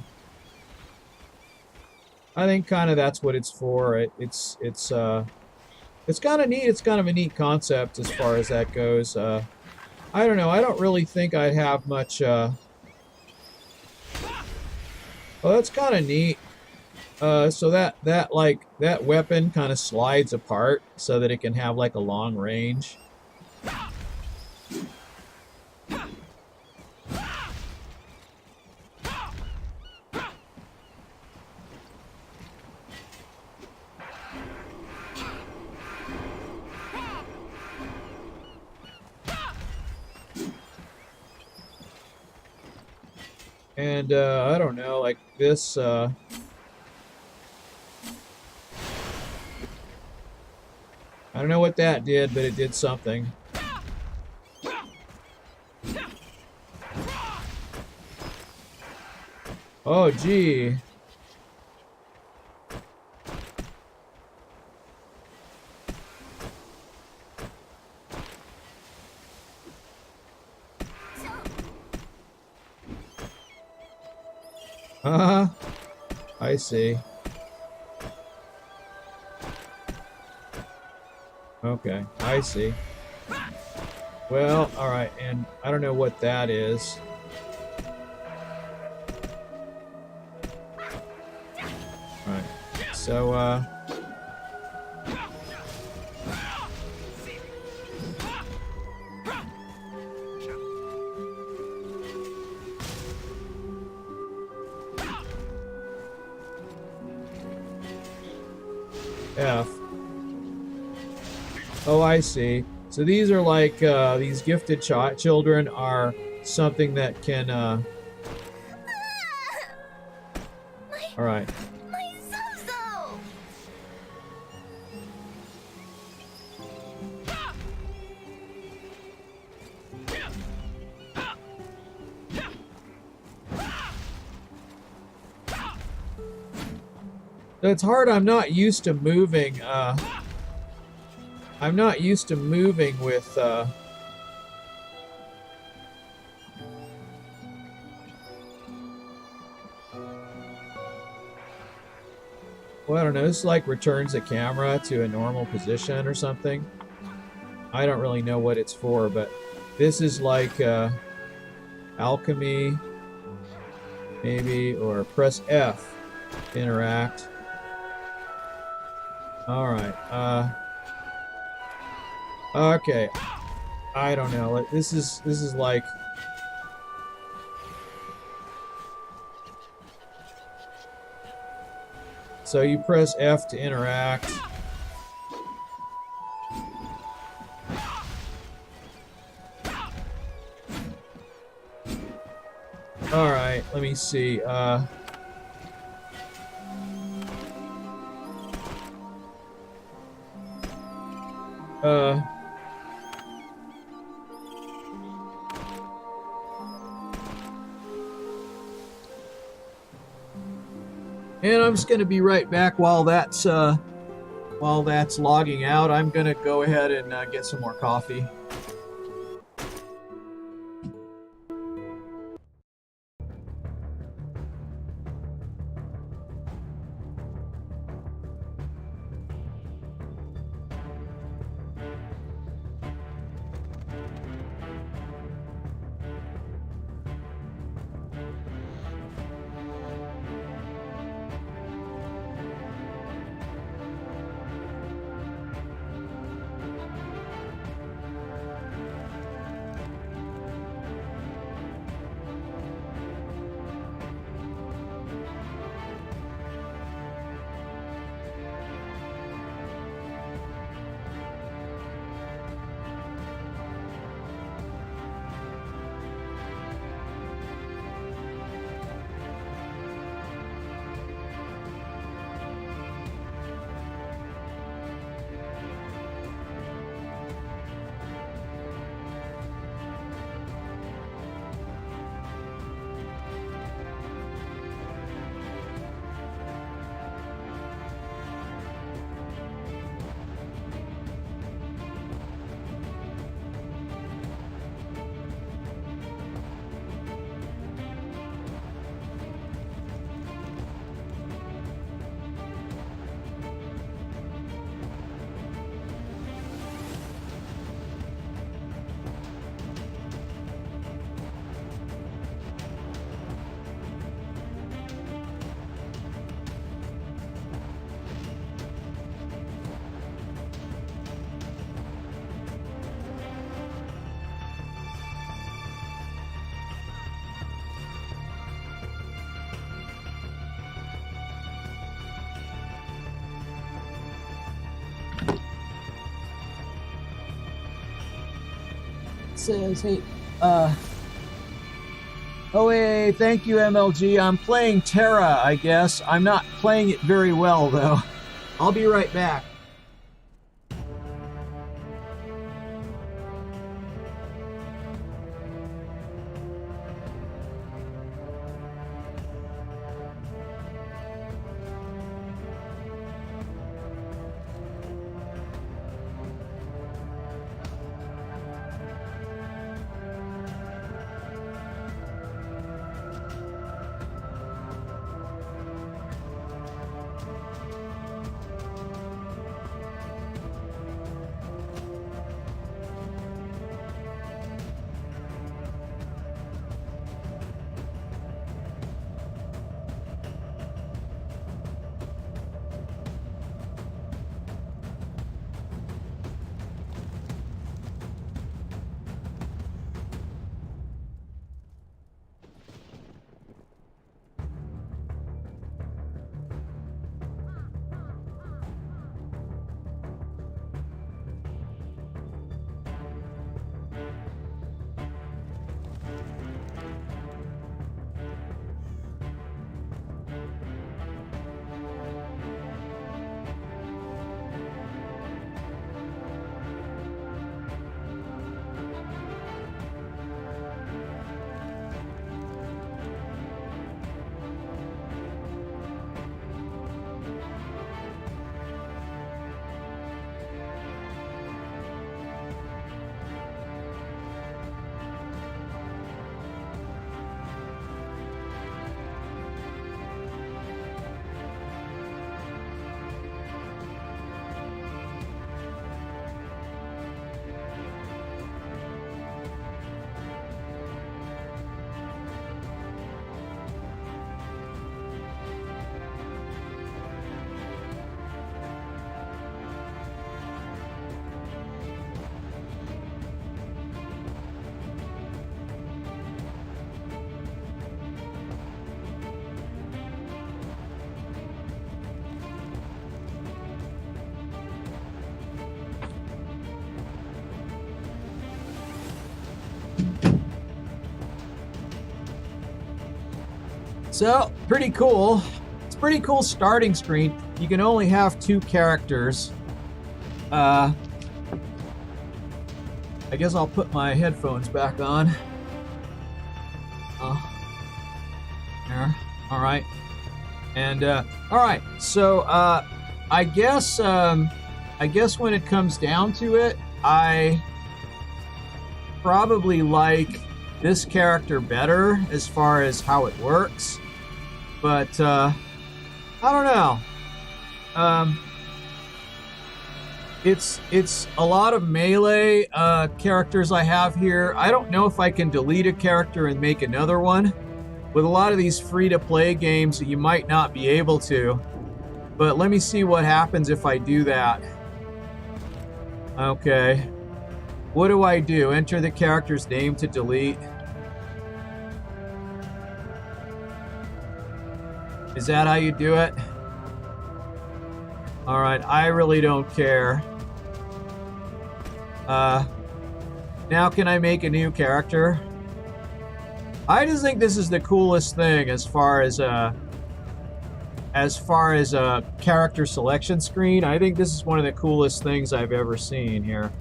I think kind of that's what it's for. It's kind of neat. It's kind of a neat concept as far as that goes. I don't know. I don't really think I'd have much, well, that's kind of neat. So that weapon kind of slides apart so that it can have like a long range. And I don't know, like this. I don't know what that did, but it did something. Oh, gee. Uh-huh. I see. Okay, I see. Well, alright, and I don't know what that is. Alright, so, F. Oh, I see. So these are like, these gifted children are something that can, Alright. My Zozo! So it's hard, I'm not used to moving, I'm not used to moving with, well, I don't know, this like returns the camera to a normal position or something. I don't really know what it's for, but this is like, alchemy, maybe, or press F to interact. Alright, okay. I don't know. This is like, so you press F to interact. Alright, let me see. And I'm just going to be right back while that's logging out. I'm going to go ahead and get some more coffee. says, hey, oh, hey, thank you, MLG. I'm playing TERA, I guess. I'm not playing it very well, though. I'll be right back. So, pretty cool. It's a pretty cool starting screen. You can only have 2 characters. I guess I'll put my headphones back on. There. All right. And all right. So I guess when it comes down to it, I probably like this character better as far as how it works. But I don't know. It's a lot of melee characters I have here. I don't know if I can delete a character and make another one. With a lot of these free-to-play games, you might not be able to. But let me see what happens if I do that. Okay. What do I do? Enter the character's name to delete. Is that how you do it? All right, I really don't care. Now can I make a new character? I just think this is the coolest thing as far as a character selection screen. I think this is one of the coolest things I've ever seen here.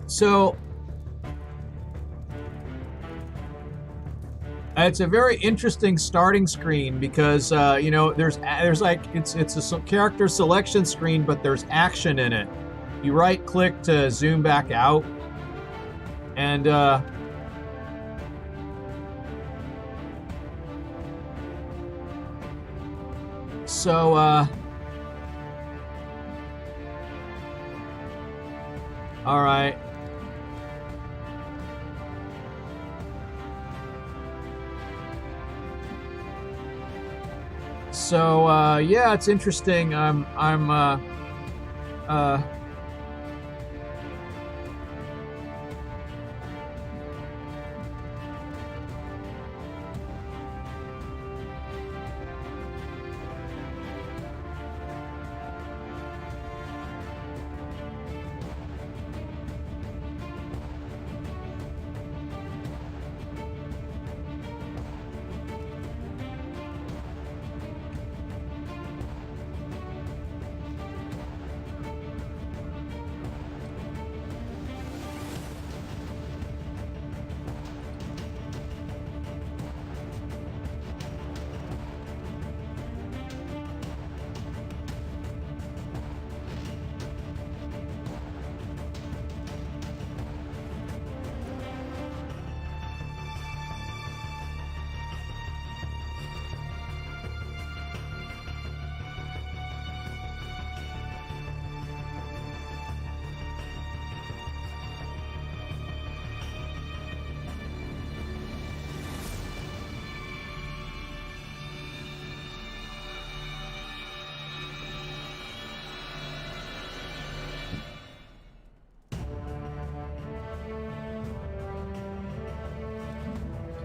So it's a very interesting starting screen because you know there's like it's a character selection screen, but there's action in it. You right click to zoom back out, and so all right. So yeah, it's interesting.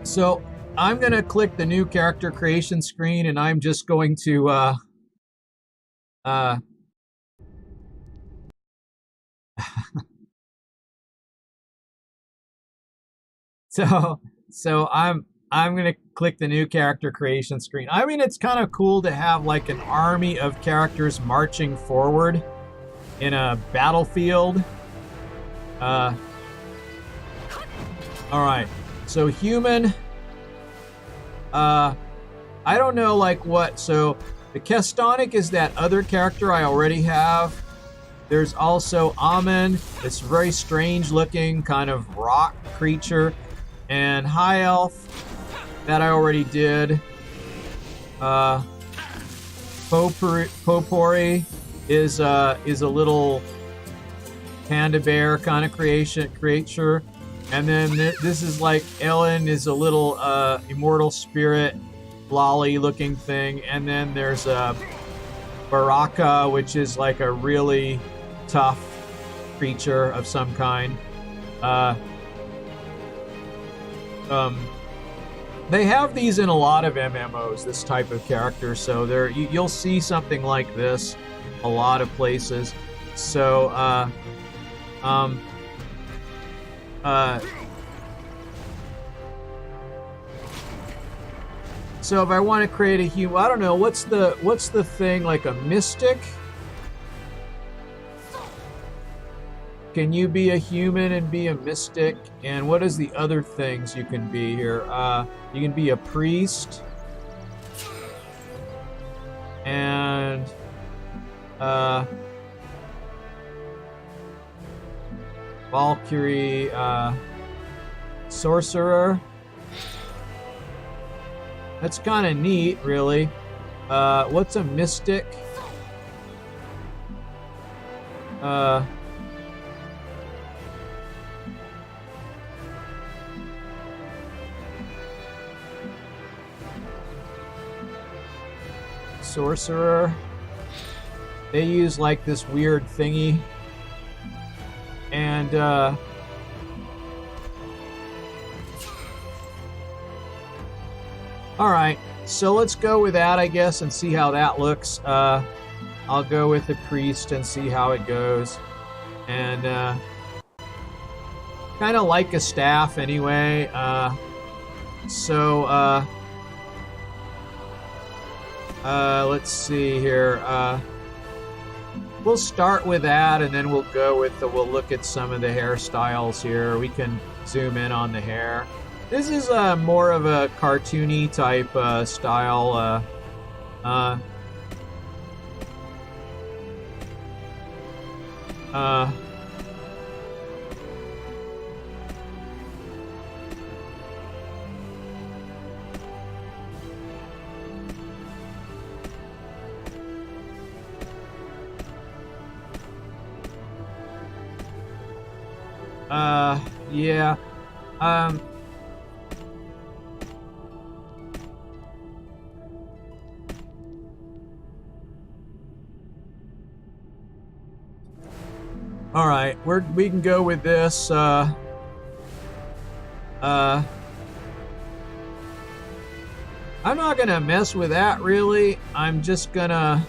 So I'm going to click the new character creation screen, and I'm just going to so I'm going to click the new character creation screen. I mean, it's kind of cool to have like an army of characters marching forward in a battlefield. All right. So human. I don't know like what. So the Kestonic is that other character I already have. There's also Amen. It's very strange looking kind of rock creature. And High Elf, that I already did. Popori is a little panda bear kind of creature. And then this is like Ellen is a little immortal spirit, lolly looking thing. And then there's a Baraka, which is like a really tough creature of some kind. They have these in a lot of MMOs, this type of character, so you'll see something like this a lot of places. So so if I want to create a human, I don't know, what's the thing, like a mystic? Can you be a human and be a mystic? And what is the other things you can be here? You can be a priest. And Valkyrie, sorcerer. That's kind of neat, really. What's a mystic? Sorcerer. They use like this weird thingy. And alright, so let's go with that, I guess, and see how that looks. I'll go with the priest and see how it goes. And kind of like a staff anyway. Let's see here. We'll start with that, and then we'll go with we'll look at some of the hairstyles here. We can zoom in on the hair. This is more of a cartoony type style. Yeah. All right, we can go with this. I'm not gonna mess with that really. I'm just gonna.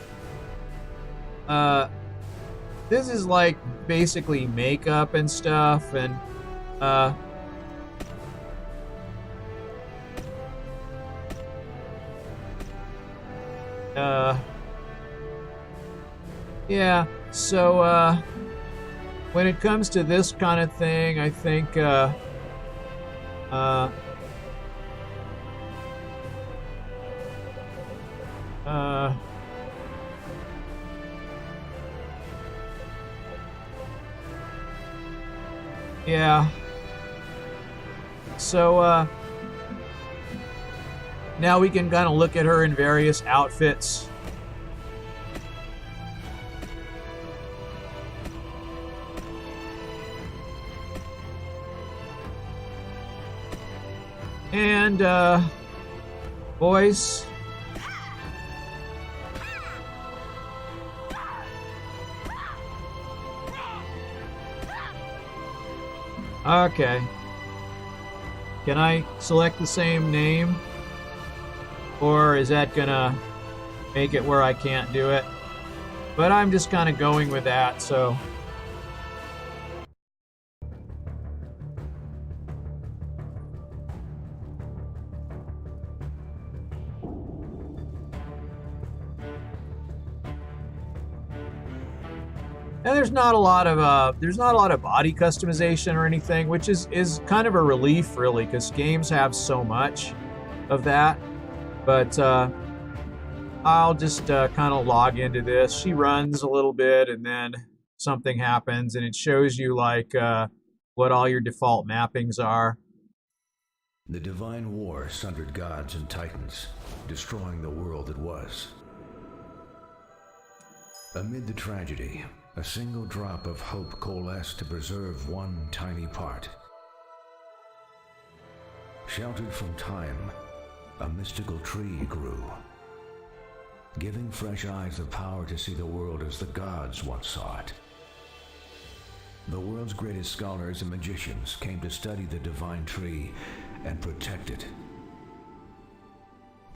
This is like basically makeup and stuff, and yeah. So when it comes to this kind of thing, I think yeah. So now we can kind of look at her in various outfits. And voice. Okay. Can I select the same name? Or is that gonna make it where I can't do it? But I'm just kind of going with that, so. And there's not a lot of body customization or anything, which is kind of a relief, really, because games have so much of that. But I'll just kind of log into this. She runs a little bit, and then something happens, and it shows you like what all your default mappings are. The divine war sundered gods and titans, destroying the world that was. Amid the tragedy, a single drop of hope coalesced to preserve one tiny part. Sheltered from time, a mystical tree grew, giving fresh eyes the power to see the world as the gods once saw it. The world's greatest scholars and magicians came to study the divine tree and protect it.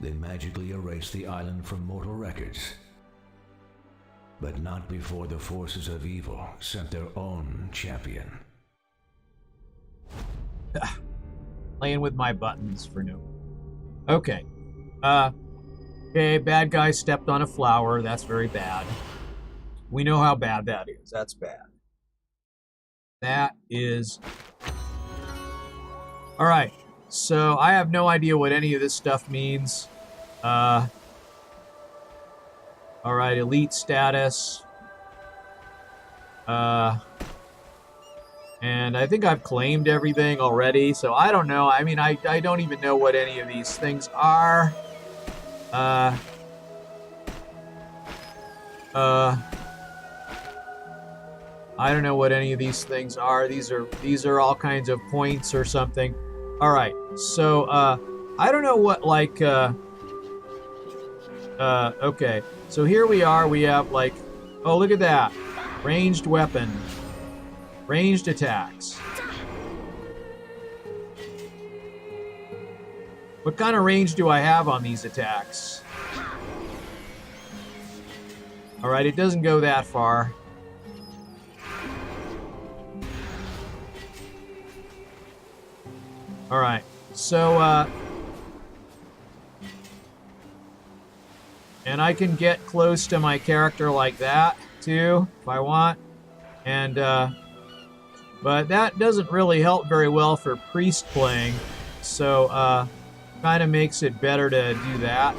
They magically erased the island from mortal records. But not before the forces of evil sent their own champion. Playing with my buttons for no. Okay. Okay, bad guy stepped on a flower. That's very bad. We know how bad that is. That's bad. That is... Alright. So, I have no idea what any of this stuff means. Alright, elite status. And I think I've claimed everything already, so I don't know. I mean, I don't even know what any of these things are. I don't know what any of these things are. These are all kinds of points or something. Alright, so, I don't know what, like, okay. So here we are, we have like, oh, look at that. Ranged weapon. Ranged attacks. What kind of range do I have on these attacks? Alright, it doesn't go that far. Alright, so, and I can get close to my character like that, too, if I want. And, but that doesn't really help very well for priest playing. So, kind of makes it better to do that.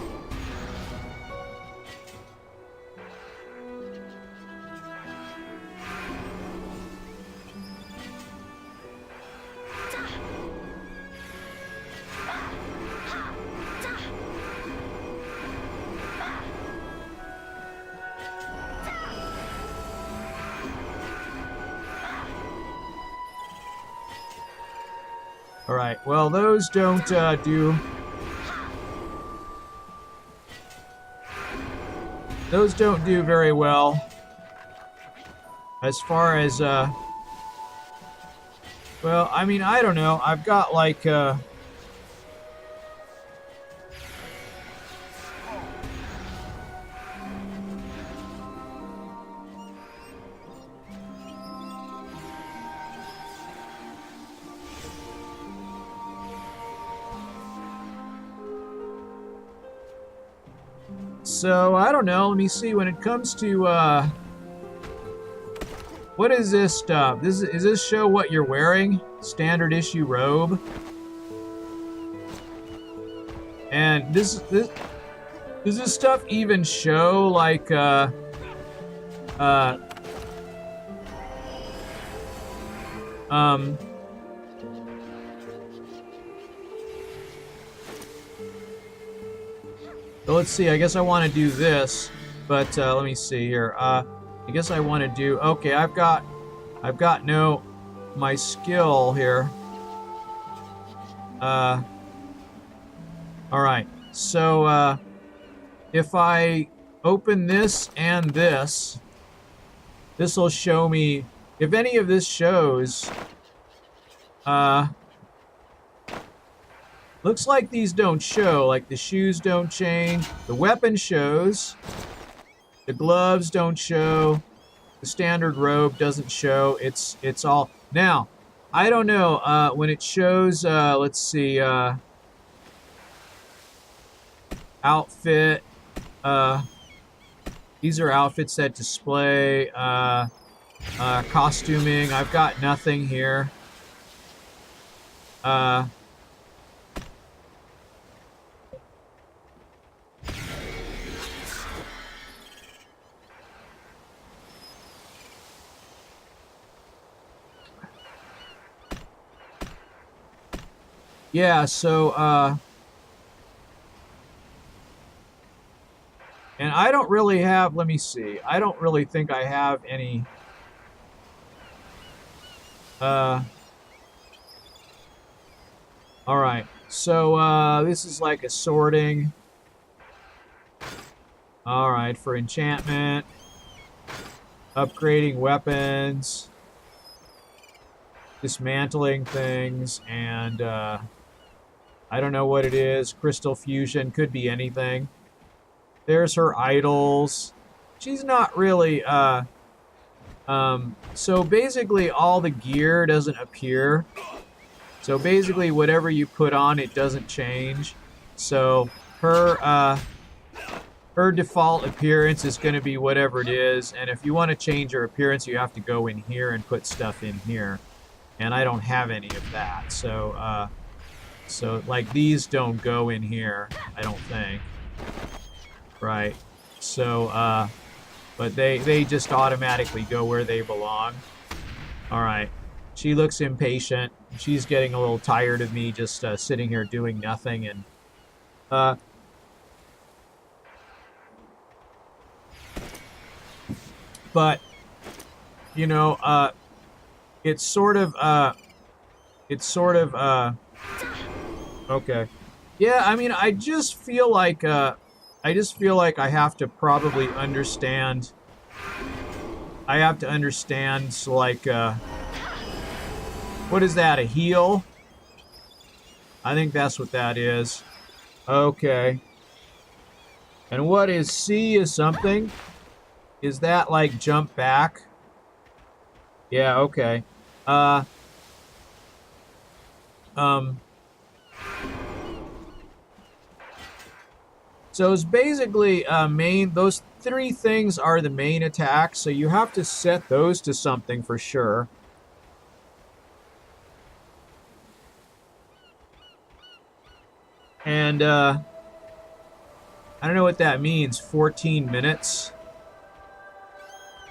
Alright, well, those don't do... Those don't do very well. As far as, well, I mean, I don't know. I've got, like, so, I don't know. Let me see. When it comes to, what is this stuff? Is this show what you're wearing? Standard issue robe. And does this stuff even show, like, so let's see, I guess I want to do this, but let me see here. I guess I want to do, okay, I've got my skill here. Alright, so if I open this and this will show me, if any of this shows, Looks like these don't show. Like the shoes don't change. The weapon shows. The gloves don't show. The standard robe doesn't show. It's all... Now, I don't know. When it shows, let's see, outfit. These are outfits that display. Costuming. I've got nothing here. Yeah, so, and I don't really have, let me see. I don't really think I have any, all right. So, this is like a sorting. All right, for enchantment. Upgrading weapons. Dismantling things, and, I don't know what it is. Crystal fusion, could be anything. There's her idols. She's not really, so basically all the gear doesn't appear. So basically whatever you put on, it doesn't change. So her default appearance is going to be whatever it is. And if you want to change her appearance, you have to go in here and put stuff in here. And I don't have any of that. So, so like these don't go in here, I don't think. Right. So, but they just automatically go where they belong. All right. She looks impatient. She's getting a little tired of me just sitting here doing nothing. And, but, you know, it's sort of, okay. Yeah, I mean, I just feel like I have to probably understand. I have to understand, like, what is that, a heal? I think that's what that is. Okay. And what is C is something? Is that, like, jump back? Yeah, okay. So it's basically main. Those three things are the main attacks. So you have to set those to something for sure. And I don't know what that means. 14 minutes.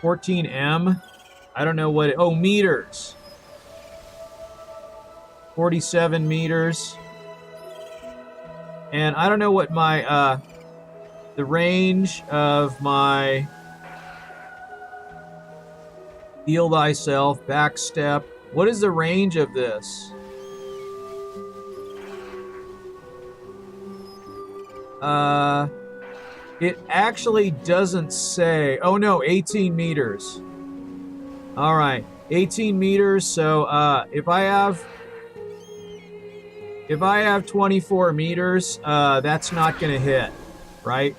14M. I don't know what it... Oh, meters. 47 meters. And I don't know what my... the range of my... Heal thyself, backstep. What is the range of this? It actually doesn't say... Oh no, 18 meters. Alright, 18 meters, so if I have 24 meters, that's not gonna hit, right?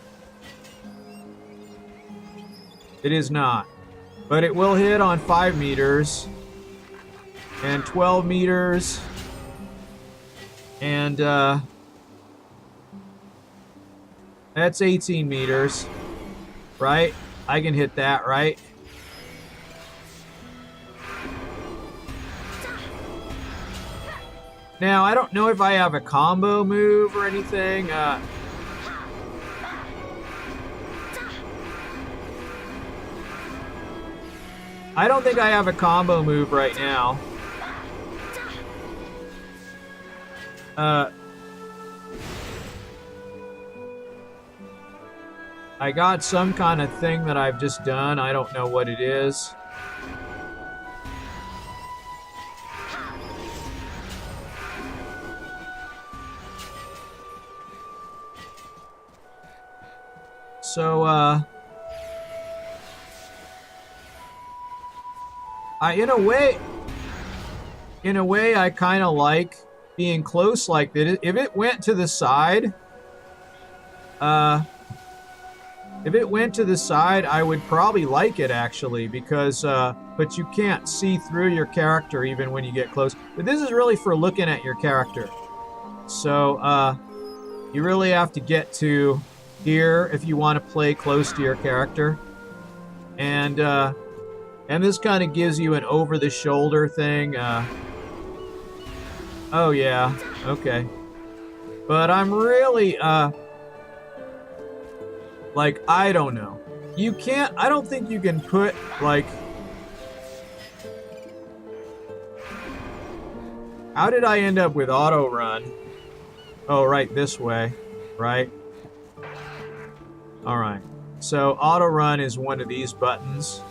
It is not. But it will hit on 5 meters, and 12 meters, and that's 18 meters, right? I can hit that, right? Now, I don't know if I have a combo move or anything. I don't think I have a combo move right now. I got some kind of thing that I've just done. I don't know what it is. So, in a way, I kind of like being close like that. If it went to the side, I would probably like it actually, because but you can't see through your character even when you get close. But this is really for looking at your character. So you really have to get to here if you want to play close to your character. And this kind of gives you an over-the-shoulder thing. Oh yeah, okay. But I'm really like, I don't know. You can't, I don't think you can put, like... How did I end up with auto run? Oh, right, this way, right? Alright. So, auto run is one of these buttons.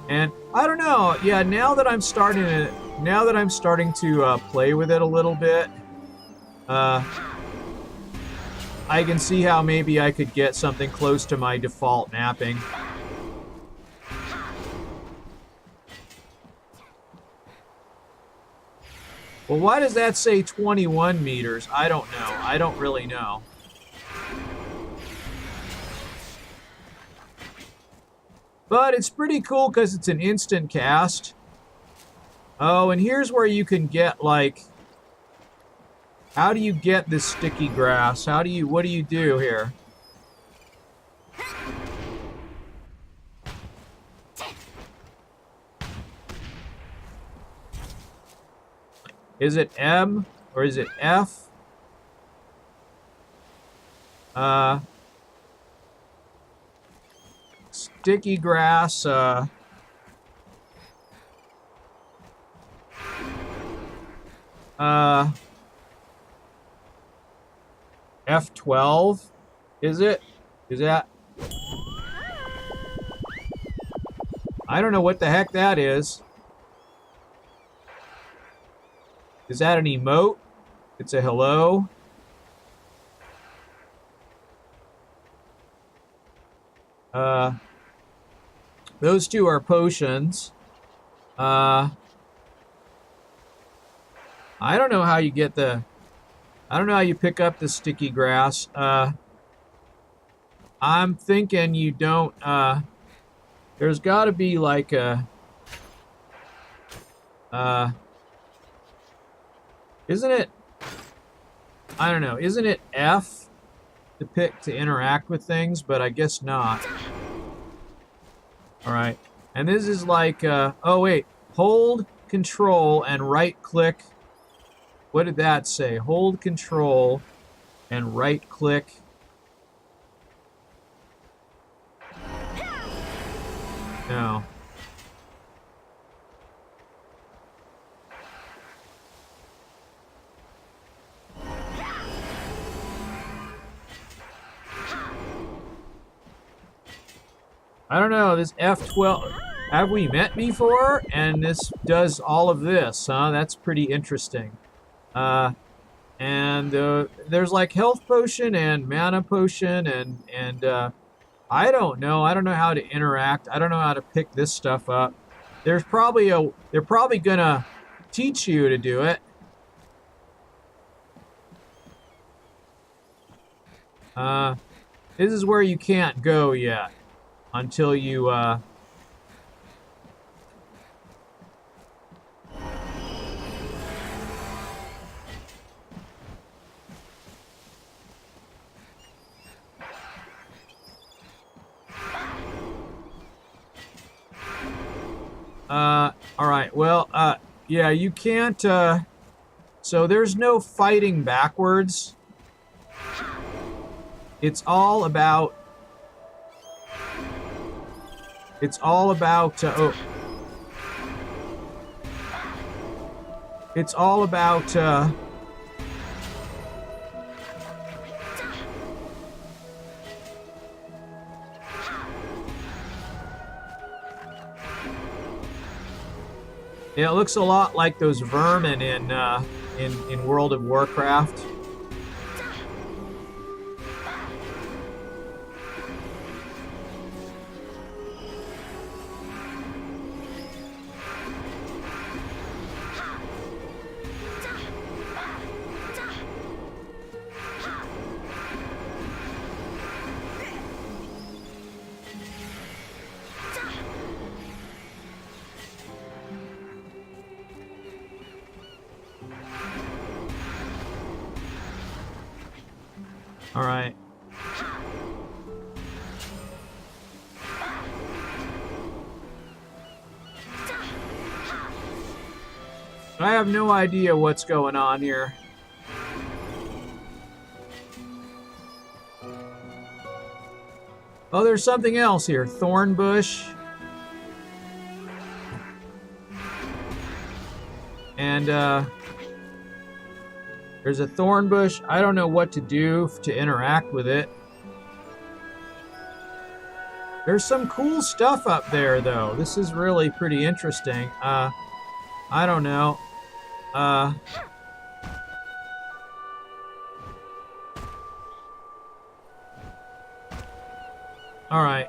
And, I don't know, yeah, now that I'm starting to play with it a little bit, I can see how maybe I could get something close to my default mapping. Well, why does that say 21 meters? I don't know. I don't really know. But it's pretty cool because it's an instant cast. Oh, and here's where you can get, like... How do you get this sticky grass? What do you do here? Is it M or is it F? Sticky grass, F12? Is it? Is that? I don't know what the heck that is. Is that an emote? It's a hello. Those two are potions. I don't know how you get the... I don't know how you pick up the sticky grass. I'm thinking you don't... there's got to be like a... isn't it... I don't know. Isn't it F to pick to interact with things? But I guess not. Alright. And this is like... oh, wait. Hold, control, and right-click... What did that say? Hold control and right click. No. I don't know, this F12... Have we met before? And this does all of this, huh? That's pretty interesting. There's like health potion and mana potion and I don't know how to interact. I don't know how to pick this stuff up. They're probably gonna teach you to do it. This is where you can't go yet until you alright, well, yeah, you can't, so there's no fighting backwards. It's all about, oh. It's all about, yeah, it looks a lot like those vermin in World of Warcraft. All right. I have no idea what's going on here. Oh, there's something else here. Thorn bush. And there's a thorn bush. I don't know what to do to interact with it. There's some cool stuff up there, though. This is really pretty interesting. I don't know. All right.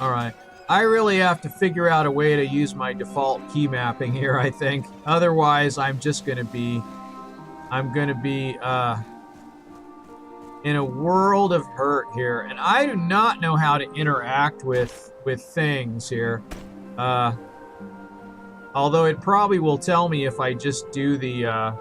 All right. I really have to figure out a way to use my default key mapping here, I think. Otherwise, I'm just going to be in a world of hurt here. And I do not know how to interact with things here. Although it probably will tell me if I just do the all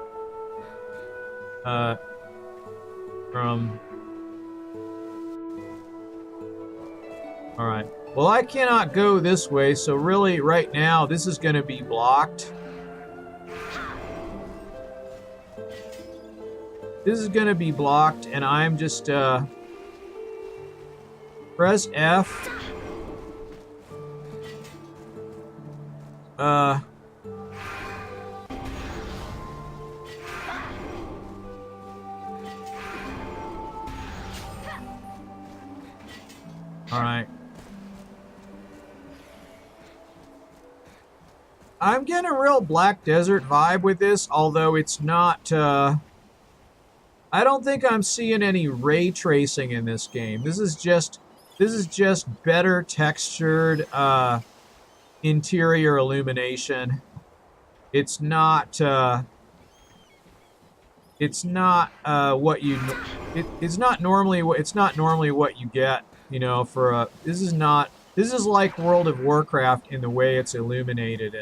right. Well, I cannot go this way, so really right now this is going to be blocked. This is going to be blocked, and I'm just press F. All right. I'm getting a real Black Desert vibe with this, although it's not, I don't think I'm seeing any ray tracing in this game. This is just better textured, interior illumination. It's not what you, it's not normally what you get, you know, for a, this is like World of Warcraft in the way it's illuminated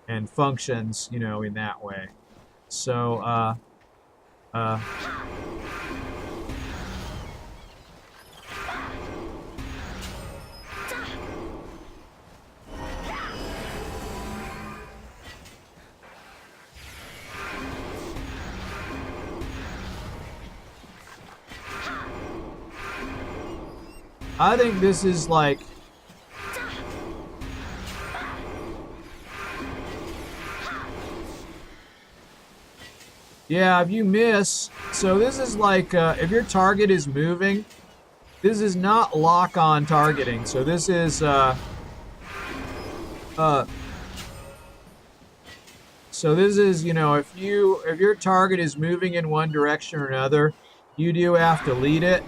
and functions, you know, in that way. So, I think this is like, yeah, if you miss, so this is like, if your target is moving, this is not lock-on targeting. So this is, so this is, you know, if your target is moving in one direction or another, you do have to lead it.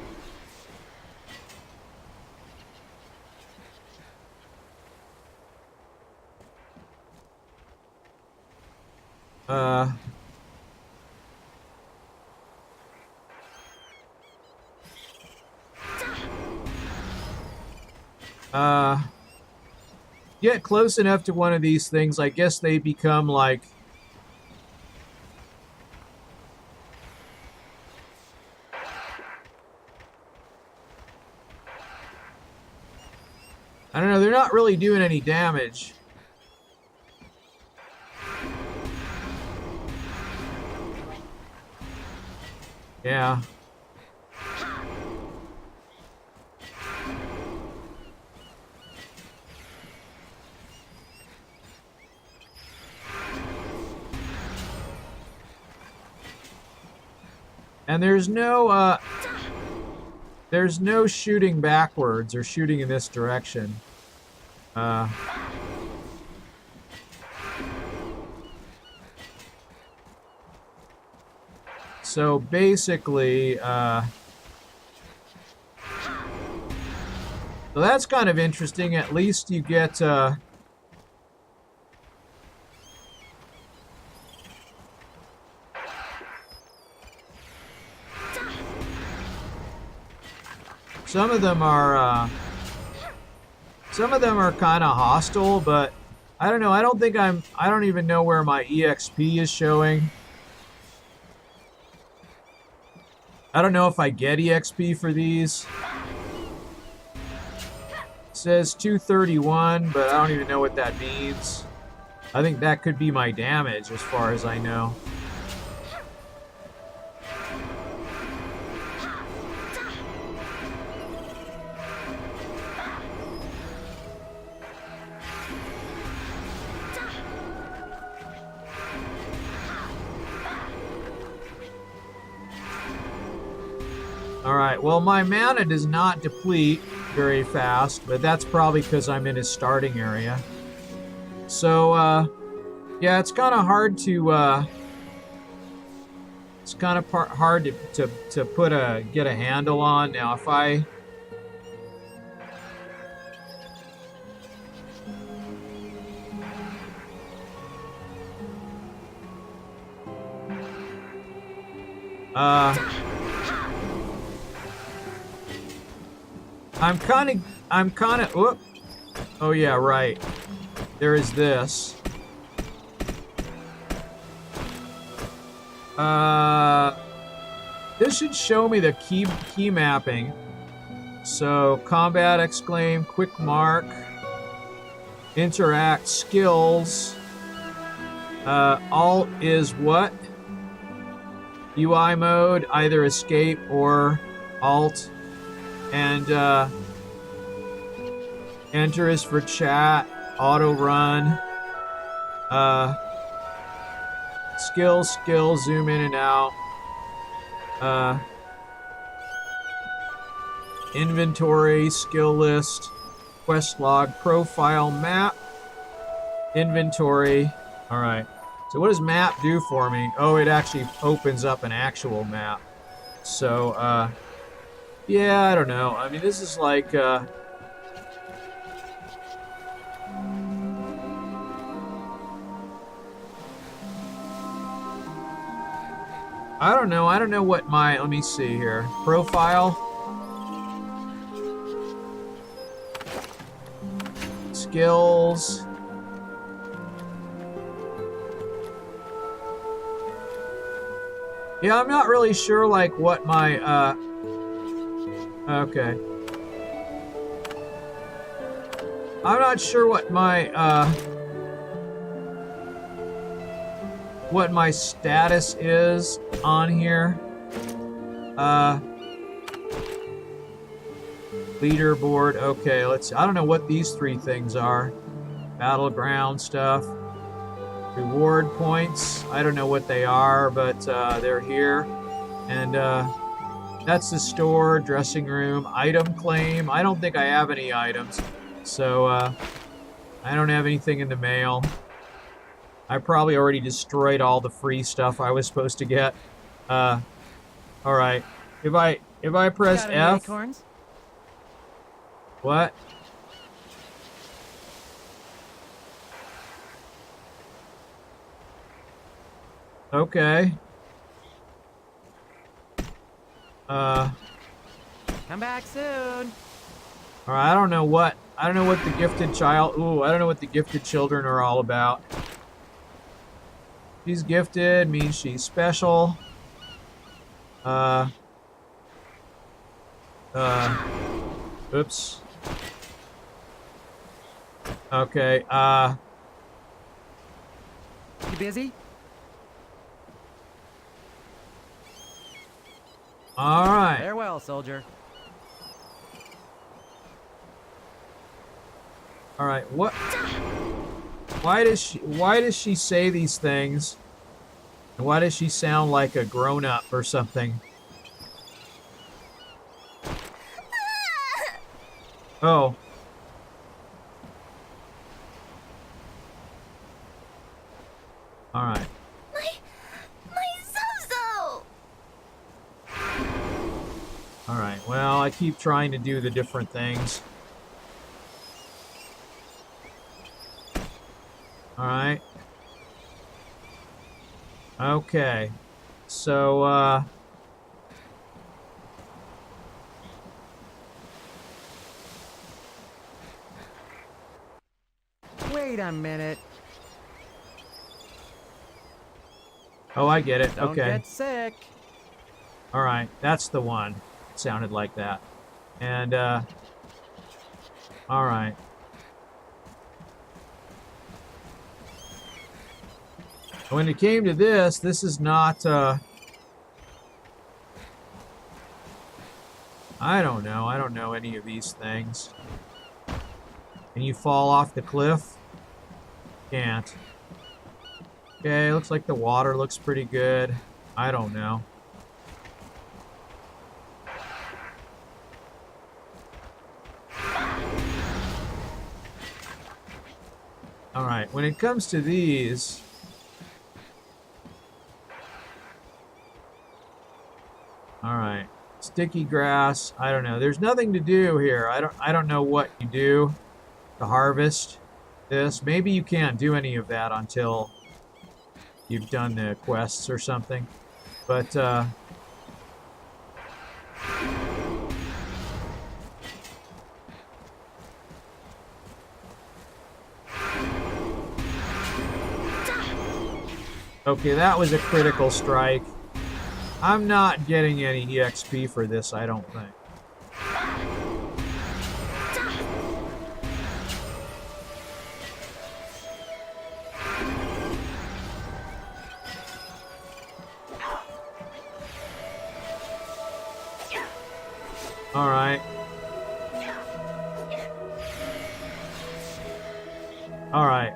Get close enough to one of these things, I guess they become like, I don't know, they're not really doing any damage. Yeah. And there's no shooting backwards or shooting in this direction. So basically, so that's kind of interesting. At least you get, some of them are, Some of them are kind of hostile, but I don't know. I don't even know where my EXP is showing. I don't know if I get EXP for these. It says 231, but I don't even know what that means. I think that could be my damage as far as I know. Alright, well my mana does not deplete very fast, but that's probably because I'm in his starting area. So, yeah, it's kind of hard to, it's kind of hard to get a handle on. Now, if I... I'm kind of, whoop. Oh yeah, right. There is this. This should show me the key mapping. So, combat, exclaim, quick mark, interact, skills. Alt is what? UI mode, either escape or alt. And enter is for chat, auto run, skills, zoom in and out, inventory, skill list, quest log, profile, map, inventory. All right. So what does map do for me? Oh, it actually opens up an actual map. So, yeah, I don't know. I mean, this is like, I don't know. I don't know what my, let me see here. Profile. Skills. Yeah, I'm not really sure, like, what my, okay. I'm not sure what my status is on here. Leaderboard. Okay, let's see. I don't know what these three things are. Battleground stuff. Reward points. I don't know what they are, but they're here. And that's the store, dressing room, item claim. I don't think I have any items. So I don't have anything in the mail. I probably already destroyed all the free stuff I was supposed to get. All right. If I press F. Acorns? What? Okay. Come back soon. All right, I don't know what the gifted child. Ooh, I don't know what the gifted children are all about. She's gifted means she's special. Oops. Okay, You busy? all right. Farewell, soldier. All right, what? Why does she say these things? And why does she sound like a grown-up or something? Oh. All right. My Zozo! All right. Well, I keep trying to do the different things. All right. Okay. So, a minute. Oh, I get it. Don't Okay. get sick. All right. That's the one. It sounded like that. And, all right. When it came to this is not, I don't know. I don't know any of these things. Can you fall off the cliff? Can't. Okay, looks like the water looks pretty good. I don't know. Alright, when it comes to these... Alright. Sticky grass, I don't know. There's nothing to do here. I don't know what you do to harvest this. Maybe you can't do any of that until you've done the quests or something. But okay, that was a critical strike. I'm not getting any EXP for this, I don't think. All right. All right.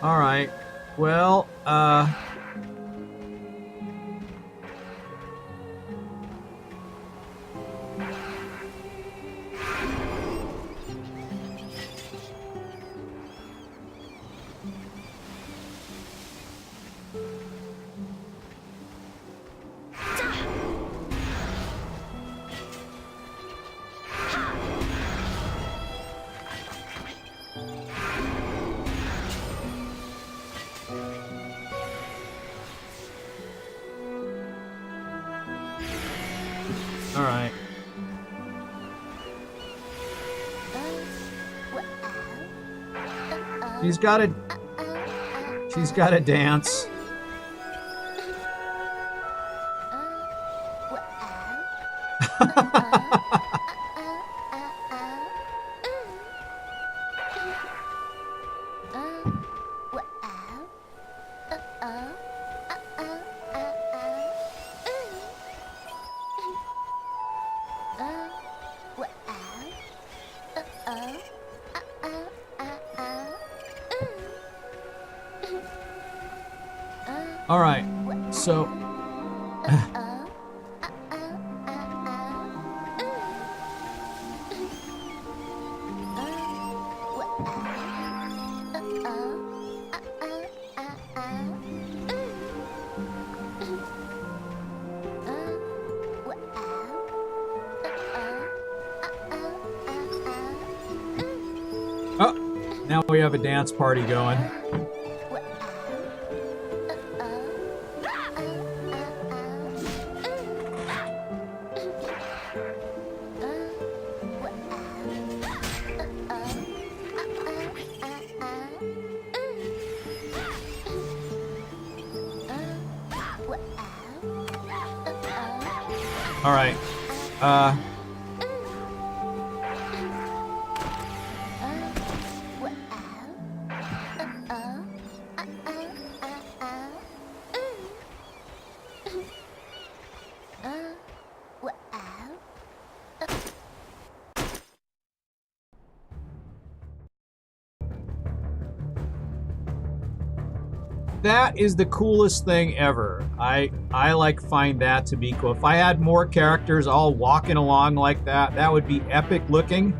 All right. Well, all right. She's got to dance. All right. So oh, now we have a dance party going. All right. That is the coolest thing ever. I like find that to be cool. If I had more characters all walking along like that, that would be epic looking.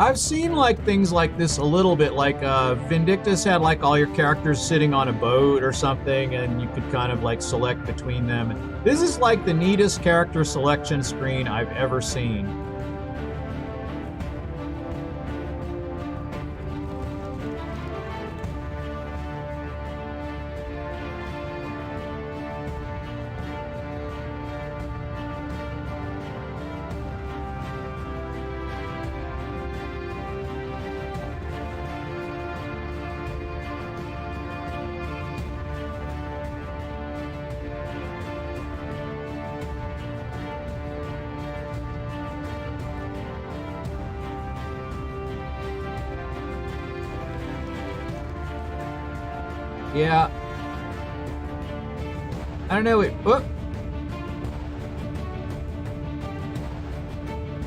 I've seen like things like this a little bit, like Vindictus had like all your characters sitting on a boat or something, and you could kind of like select between them. This is like the neatest character selection screen I've ever seen. Yeah. I don't know.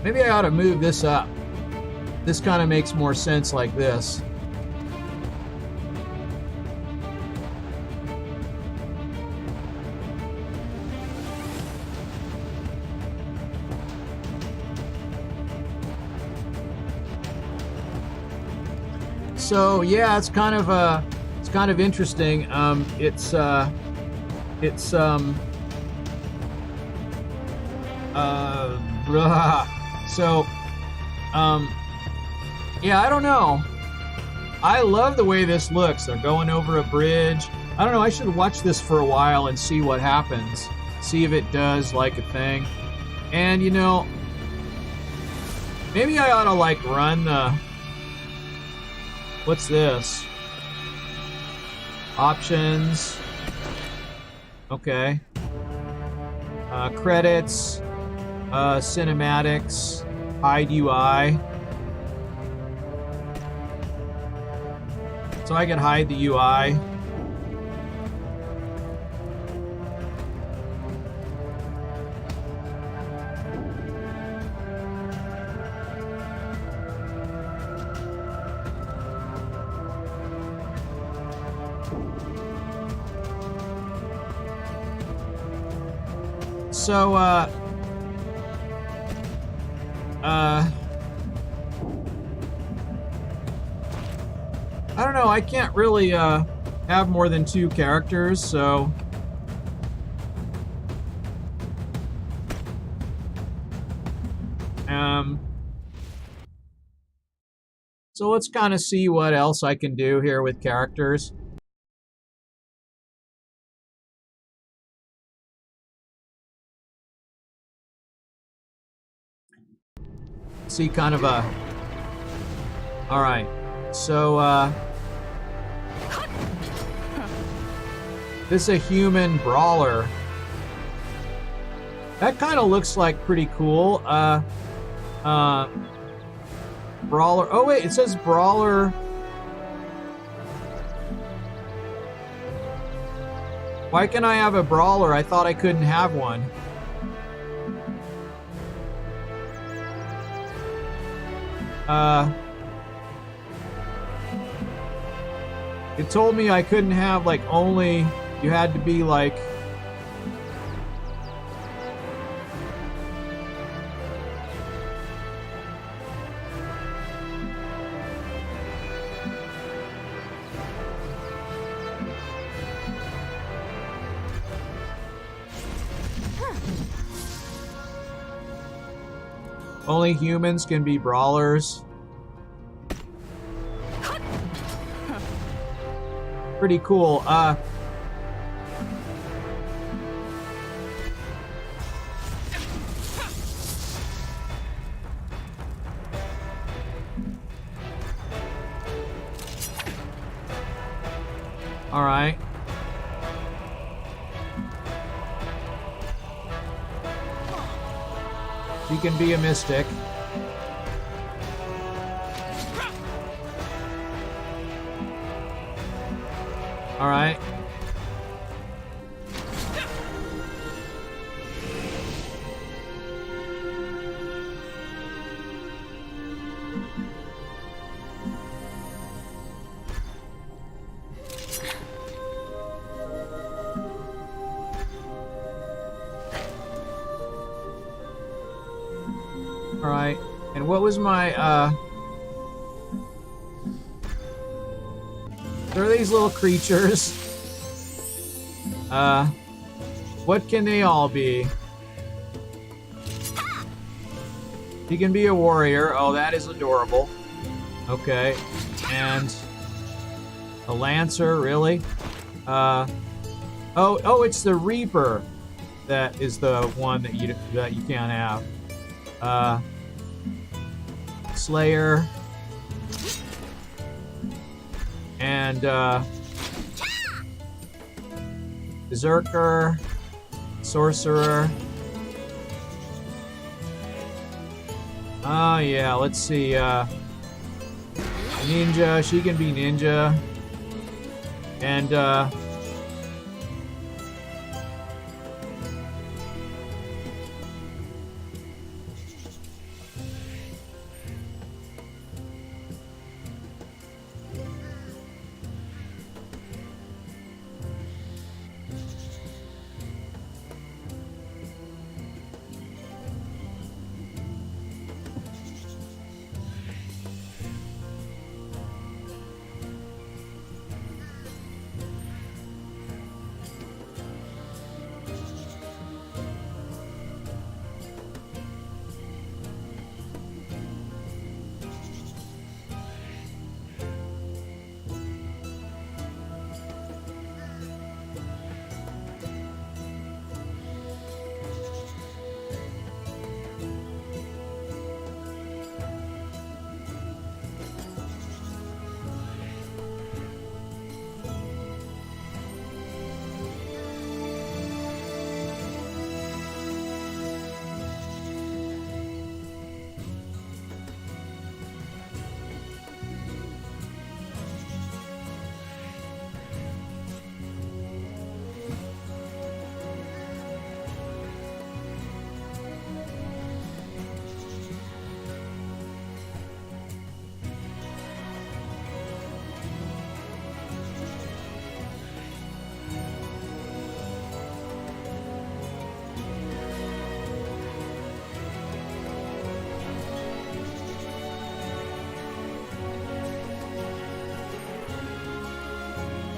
Maybe I ought to move this up. This kind of makes more sense like this. So yeah, it's kind of interesting. Yeah, I don't know. I love the way this looks. They're going over a bridge. I don't know, I should watch this for a while and see what happens. See if it does like a thing. And you know, maybe I ought to like run the... What's this? Options. Okay. Credits. Cinematics. Hide UI. So I can hide the UI. So, I don't know, I can't really, have more than 2 characters, so... So let's kind of see what else I can do here with characters. See kind of a... Alright, so this is a human brawler. That kind of looks like pretty cool. Brawler, oh wait, it says brawler. Why can I have a brawler? I thought I couldn't have one. It told me I couldn't have, like, only, you had to be, like... Only humans can be brawlers. Pretty cool. All right. She can be a mystic. All right. All right. And what was my There are these little creatures. What can they all be? He can be a warrior. Oh, that is adorable. Okay. And a lancer, really? Oh, it's the Reaper that is the one that you can't have. Slayer. And Berserker, Sorcerer. Oh yeah, let's see. Ninja, she can be ninja. And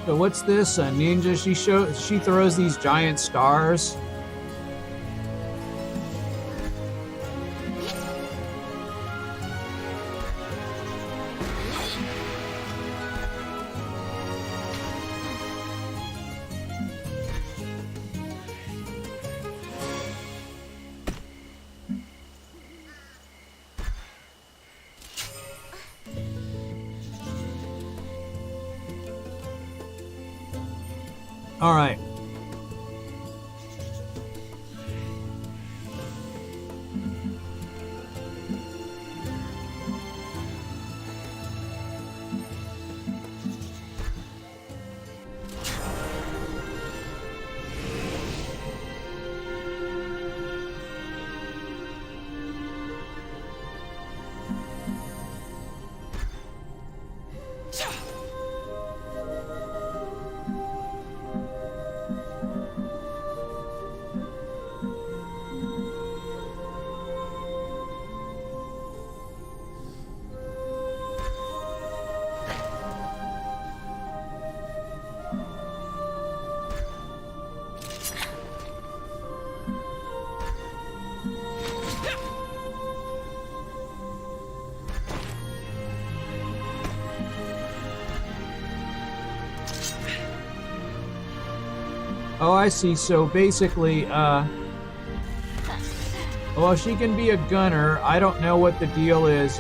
so what's this? A ninja? She throws these giant stars. All right. Oh, I see. So basically, well, she can be a gunner. I don't know what the deal is.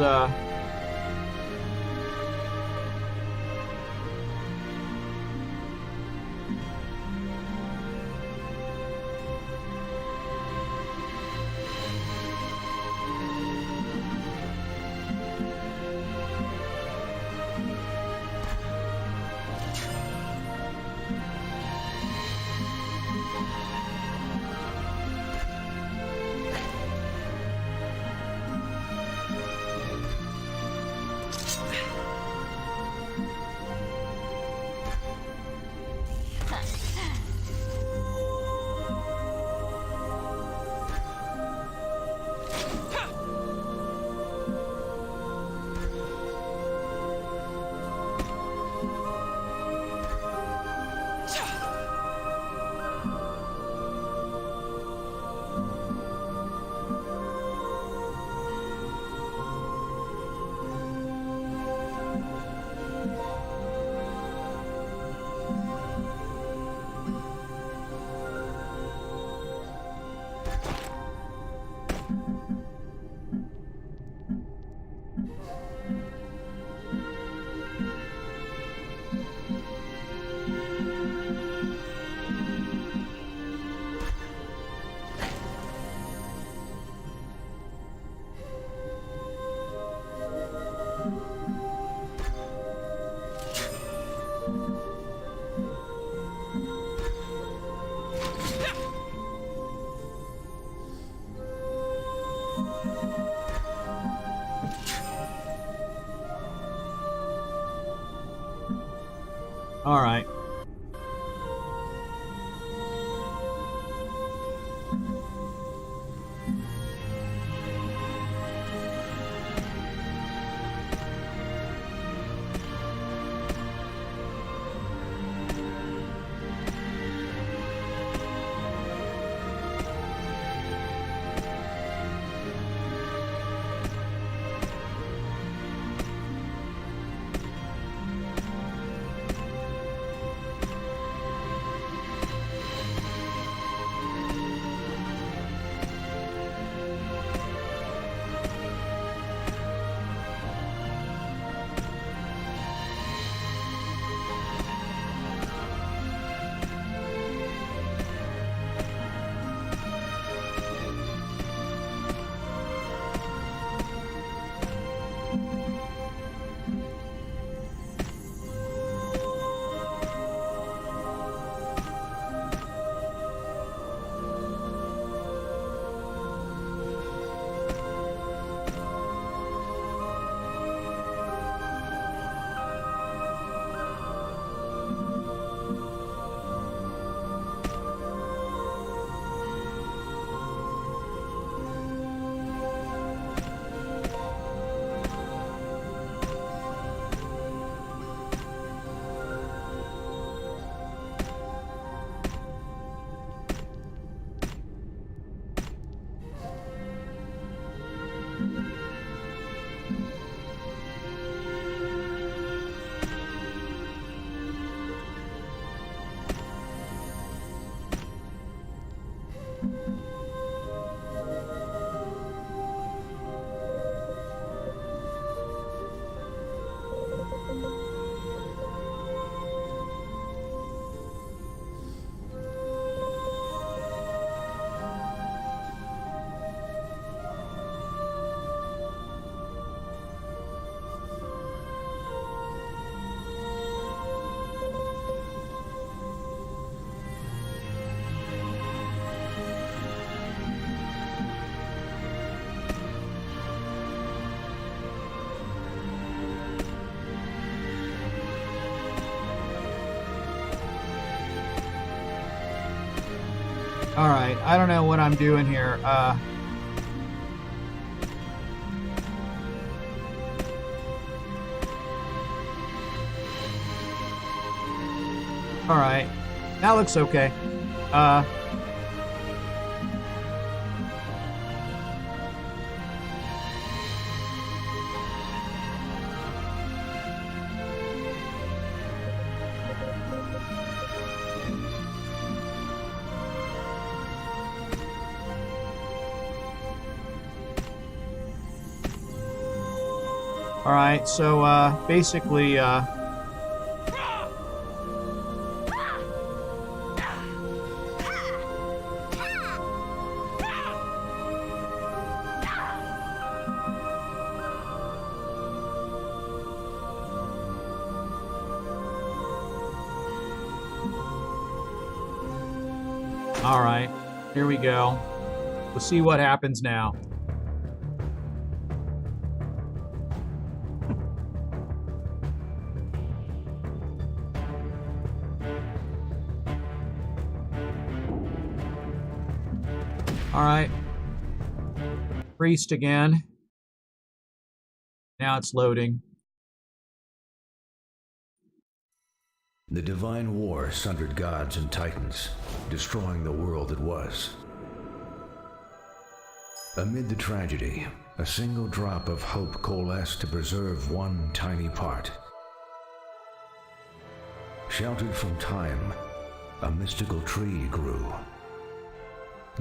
All right. All right, I don't know what I'm doing here. All right, that looks okay. All right, so basically, all right, here we go. We'll see what happens now. All right. Priest again. Now it's loading. The divine war sundered gods and titans, destroying the world that was. Amid the tragedy, a single drop of hope coalesced to preserve one tiny part. Sheltered from time, a mystical tree grew.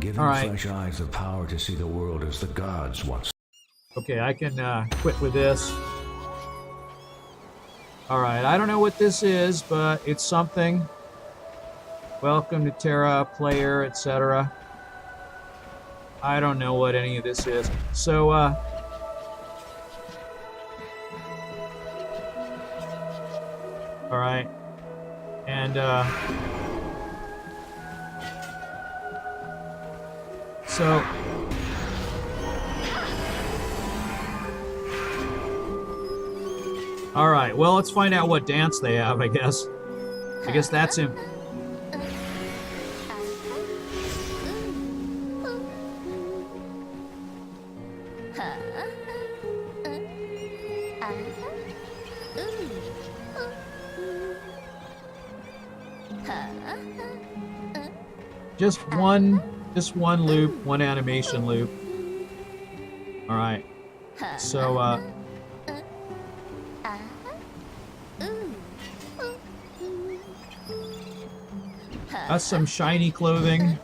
giving All right. fresh eyes the power to see the world as the gods once. Okay, I can quit with this. All right, I don't know what this is, but it's something. Welcome to TERA, player, etc. I don't know what any of this is. So, all right. And, so, all right, well, let's find out what dance they have, I guess. I guess that's him. Just one loop, one animation loop. All right. So, that's some shiny clothing.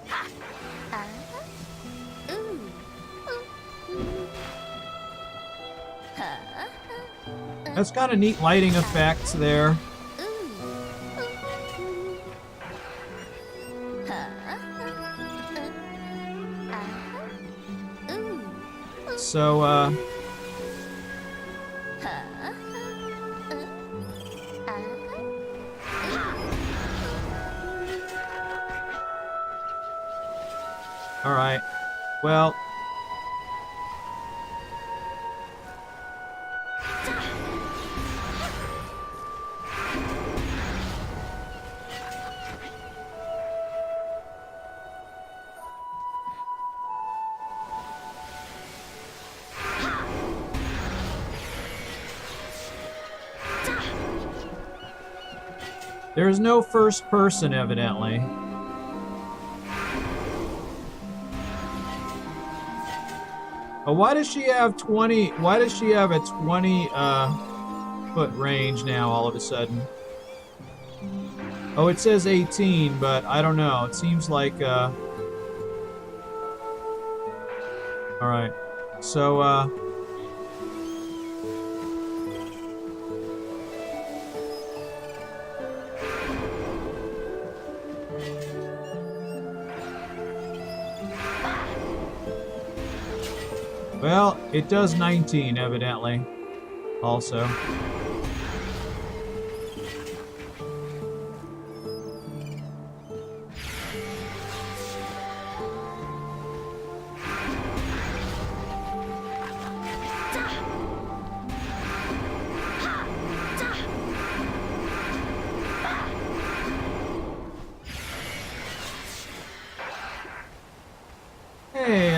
That's got a neat lighting effects there. So, all right. Well, there's no first person, evidently. Oh, why does she have 20? Why does she have a 20 foot range now all of a sudden? Oh, it says 18, but I don't know. It seems like all right. So well, it does 19, evidently, also. Hey,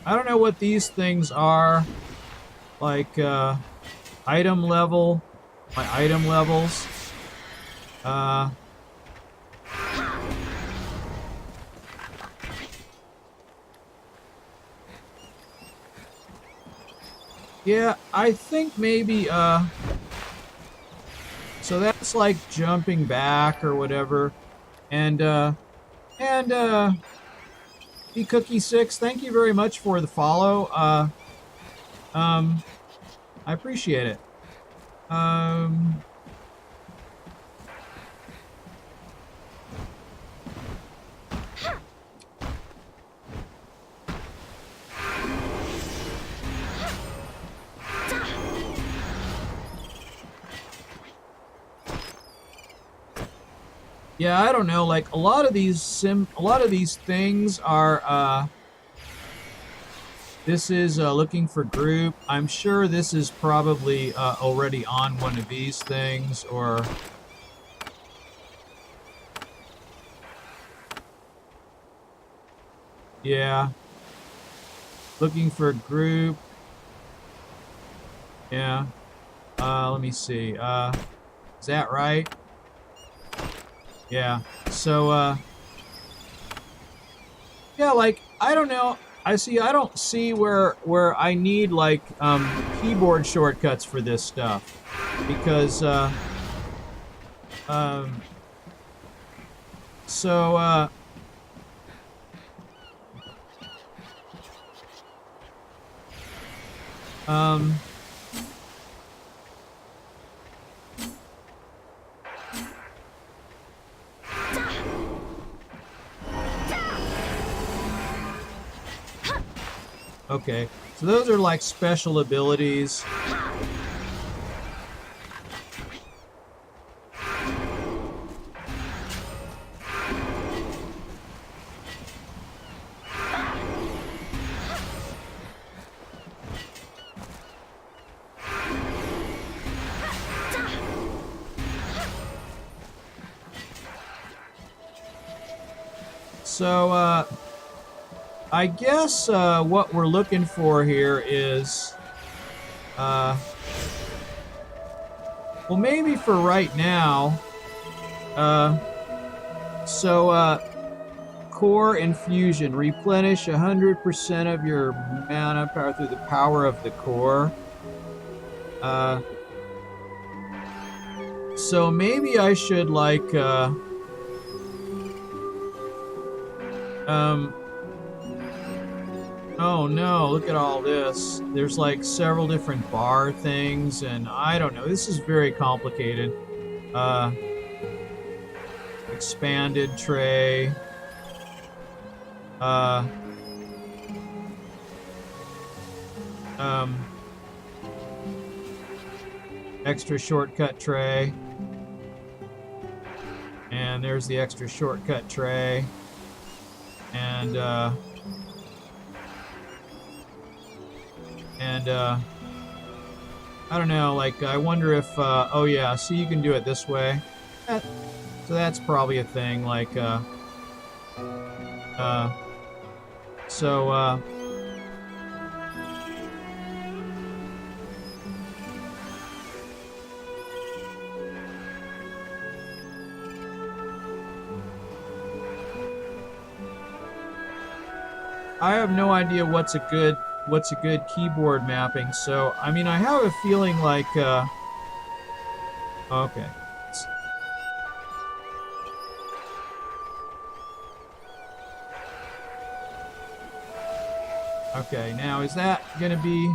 I don't know what these things are. Like, item level. My item levels. Yeah, I think maybe, so that's like jumping back or whatever. And Cookie6, thank you very much for the follow. I appreciate it. Yeah, I don't know. Like a lot of these things are This is looking for group. I'm sure this is probably already on one of these things, or... Yeah. Looking for group. Yeah. Let me see. Is that right? Yeah. So, yeah, like, I don't know. I don't see where I need, like, keyboard shortcuts for this stuff. Because, so, okay. So those are like special abilities. So, I guess what we're looking for here is, well, maybe for right now, core infusion, replenish 100% of your mana power through the power of the core. So maybe I should like, oh no, look at all this. There's like several different bar things, and I don't know. This is very complicated. Expanded tray. Extra shortcut tray. And there's the extra shortcut tray. And I don't know, like, I wonder if, oh yeah, see, you can do it this way. So that's probably a thing, like, so, I have no idea what's a good keyboard mapping. So, I mean, I have a feeling like, okay. Okay, now is that gonna be...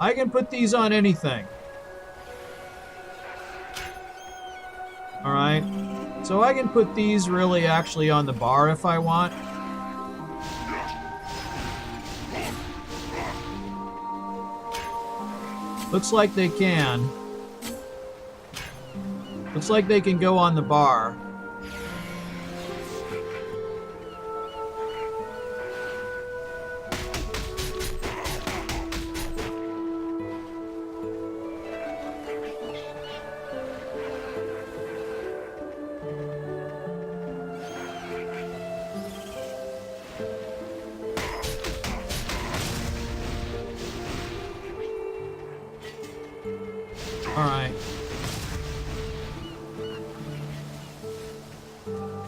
I can put these on anything. Alright. So I can put these really actually on the bar if I want. Looks like they can. Looks like they can go on the bar.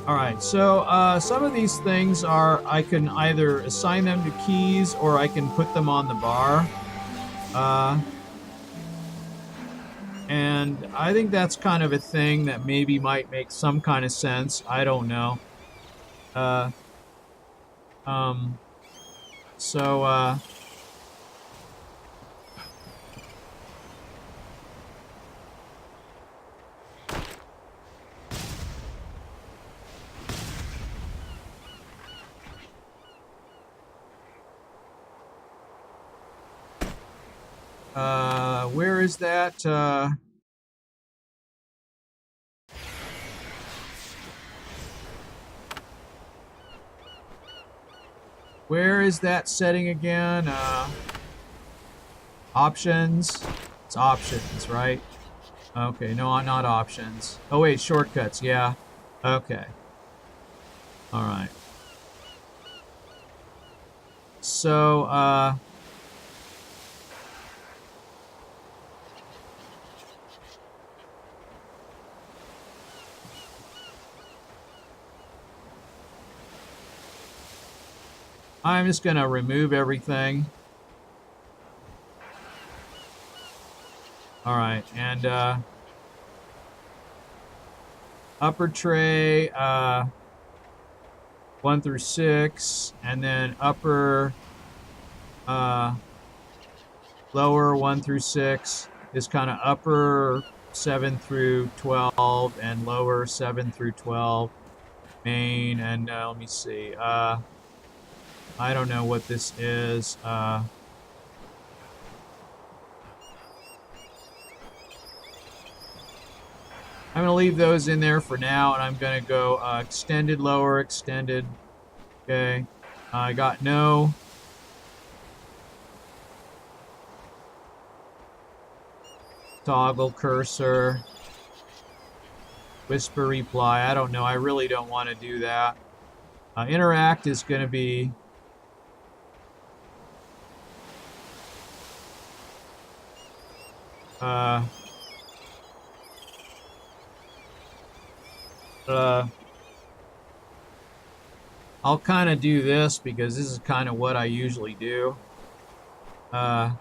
Alright, so some of these things are, I can either assign them to keys or I can put them on the bar. And I think that's kind of a thing that maybe might make some kind of sense. I don't know. So, where is that? Where is that setting again? Options. It's options, right? Okay, no, not options. Oh wait, shortcuts, yeah. Okay. Alright. So, I'm just gonna remove everything. Alright, and, upper tray, 1 through 6, and then upper, lower 1 through 6 is kind of upper 7 through 12 and lower 7 through 12 main. And let me see, I don't know what this is. I'm gonna leave those in there for now, and I'm gonna go extended, lower, extended. Okay, I got no. Toggle cursor. Whisper reply. I don't know. I really don't want to do that. Interact is going to be. I'll kind of do this because this is kind of what I usually do. I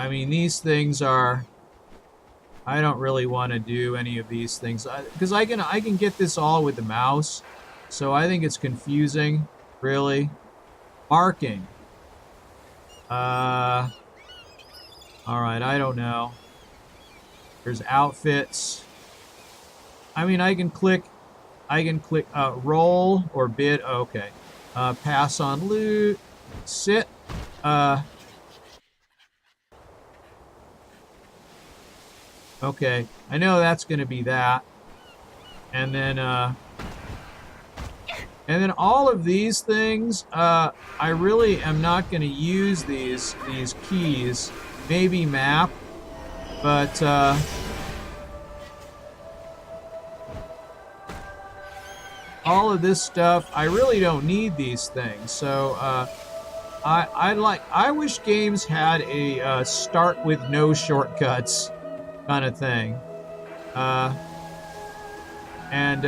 mean, these things are. I don't really want to do any of these things because I can get this all with the mouse, so I think it's confusing, really. Marking. All right, I don't know. There's outfits. I mean, I can click roll or bid. Okay. Pass on loot. Sit. Okay. I know that's going to be that. And then all of these things, I really am not going to use these keys. Maybe map, but all of this stuff, I really don't need these things. So I wish games had a start with no shortcuts kind of thing. And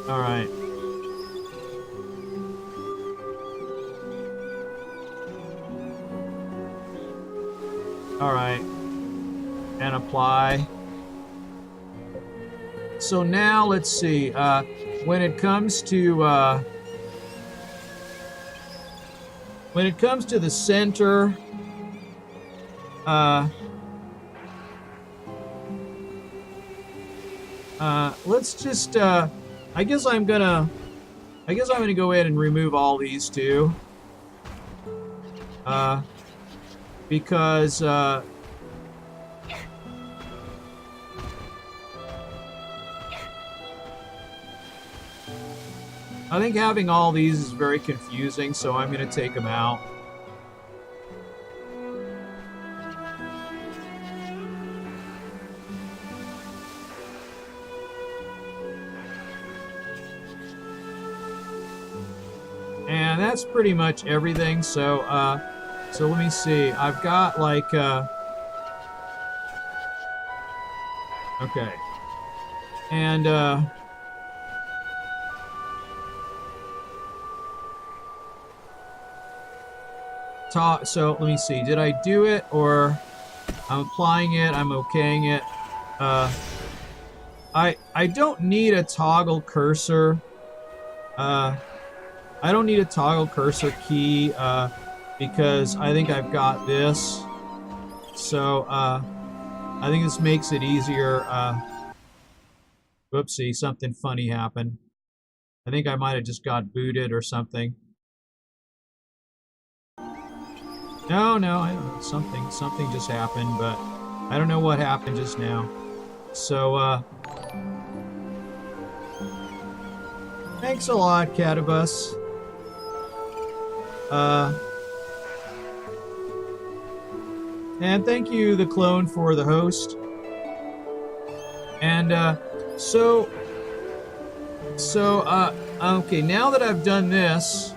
all right. All right. And apply. So now let's see. When it comes to the center, let's just. I guess I'm gonna go ahead and remove all these two. Because I think having all these is very confusing, so I'm going to take them out. And that's pretty much everything. So let me see. I've got like okay. And so let me see. Did I do it, or I'm applying it? I'm okaying it. I don't need a toggle cursor. I don't need a toggle cursor key because I think I've got this. So I think this makes it easier. Whoopsie, something funny happened. I think I might have just got booted or something. No, no, I don't know. Something just happened, but I don't know what happened just now. So, thanks a lot, Catabus. And thank you, the clone, for the host. And, okay, now that I've done this,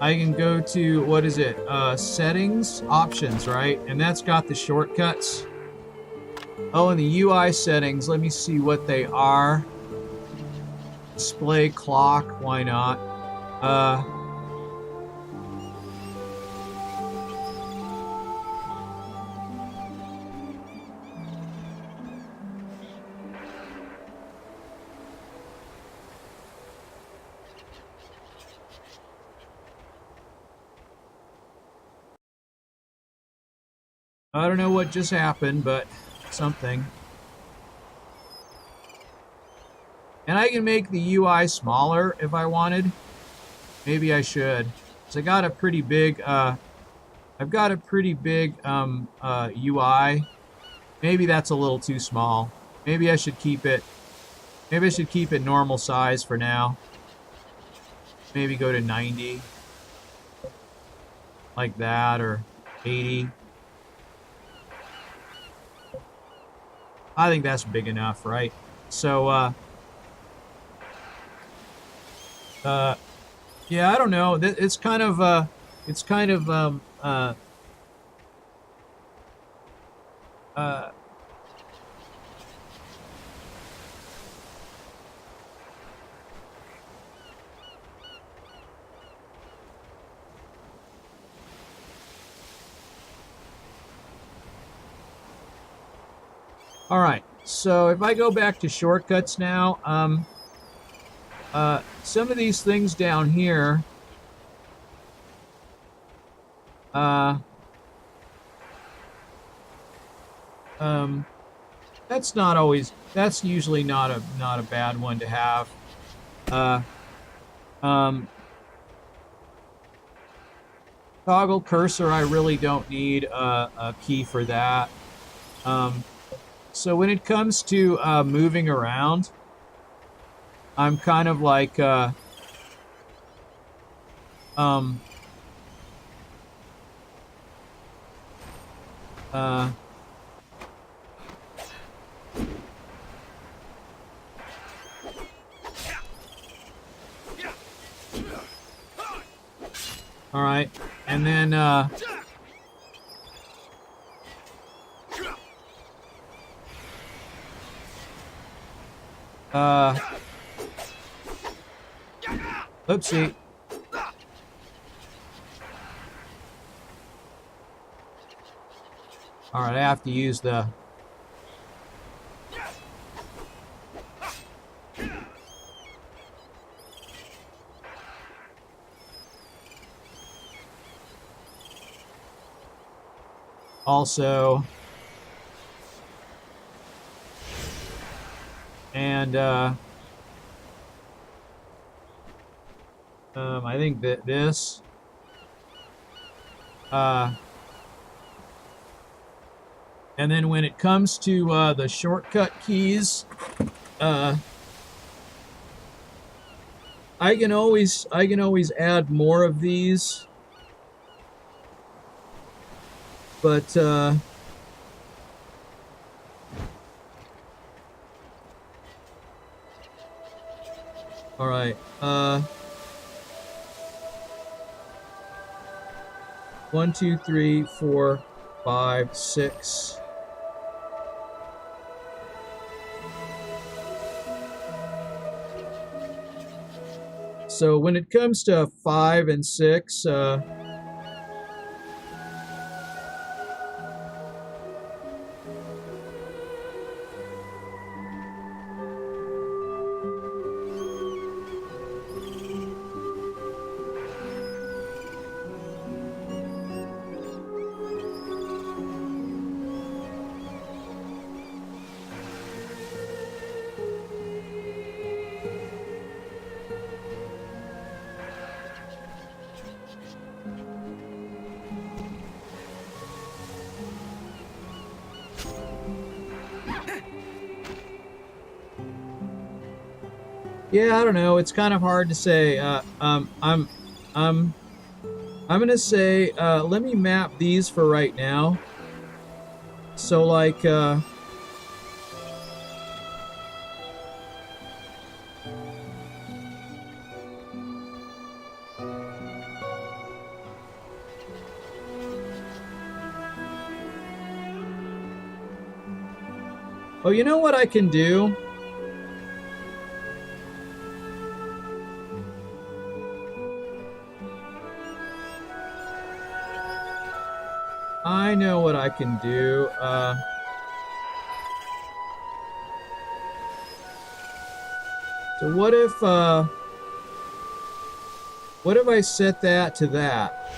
I can go to, what is it? Settings, options, right? And that's got the shortcuts. Oh, and the UI settings, let me see what they are. Display clock, why not? I don't know what just happened, but something. And I can make the UI smaller if I wanted. Maybe I should. So I got a pretty big, I've got a pretty big UI. Maybe that's a little too small. Maybe I should keep it normal size for now. Maybe go to 90. Like that, or 80. I think that's big enough, right? So, yeah, I don't know. It's kind of, all right. So if I go back to shortcuts now, some of these things down here, that's usually not a bad one to have. Toggle cursor, I really don't need a key for that. So when it comes to moving around, I'm kind of like all right, and then oopsie. All right, I have to use the also, and I think that this and then when it comes to the shortcut keys, I can always add more of these, but all right. 1, 2, 3, 4, 5, 6. So when it comes to 5 and 6, Yeah, I don't know. It's kind of hard to say. I'm gonna say, let me map these for right now. So like, oh, you know what I can do? I know what I can do. So what if I set that to that?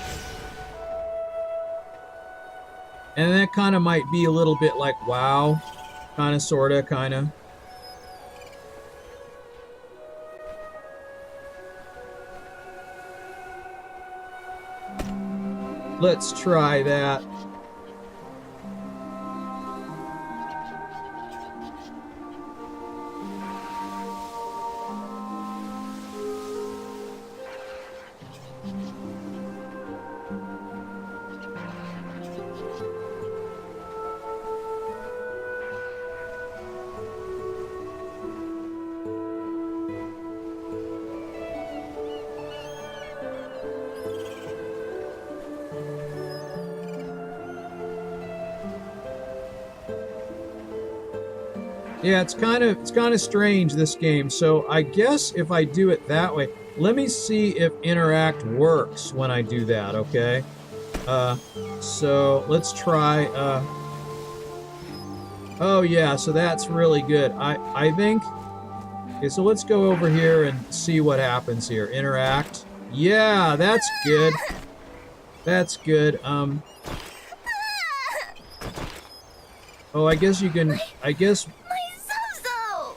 And that kind of might be a little bit like WoW, kind of, sorta, kind of. Let's try that. Yeah, it's kind of strange, this game. So I guess if I do it that way, let me see if interact works when I do that, okay? So let's try, oh yeah, so that's really good. I think, okay, so let's go over here and see what happens here. Interact. Yeah, that's good. That's good. Oh, I guess you can, I guess, My Zozo!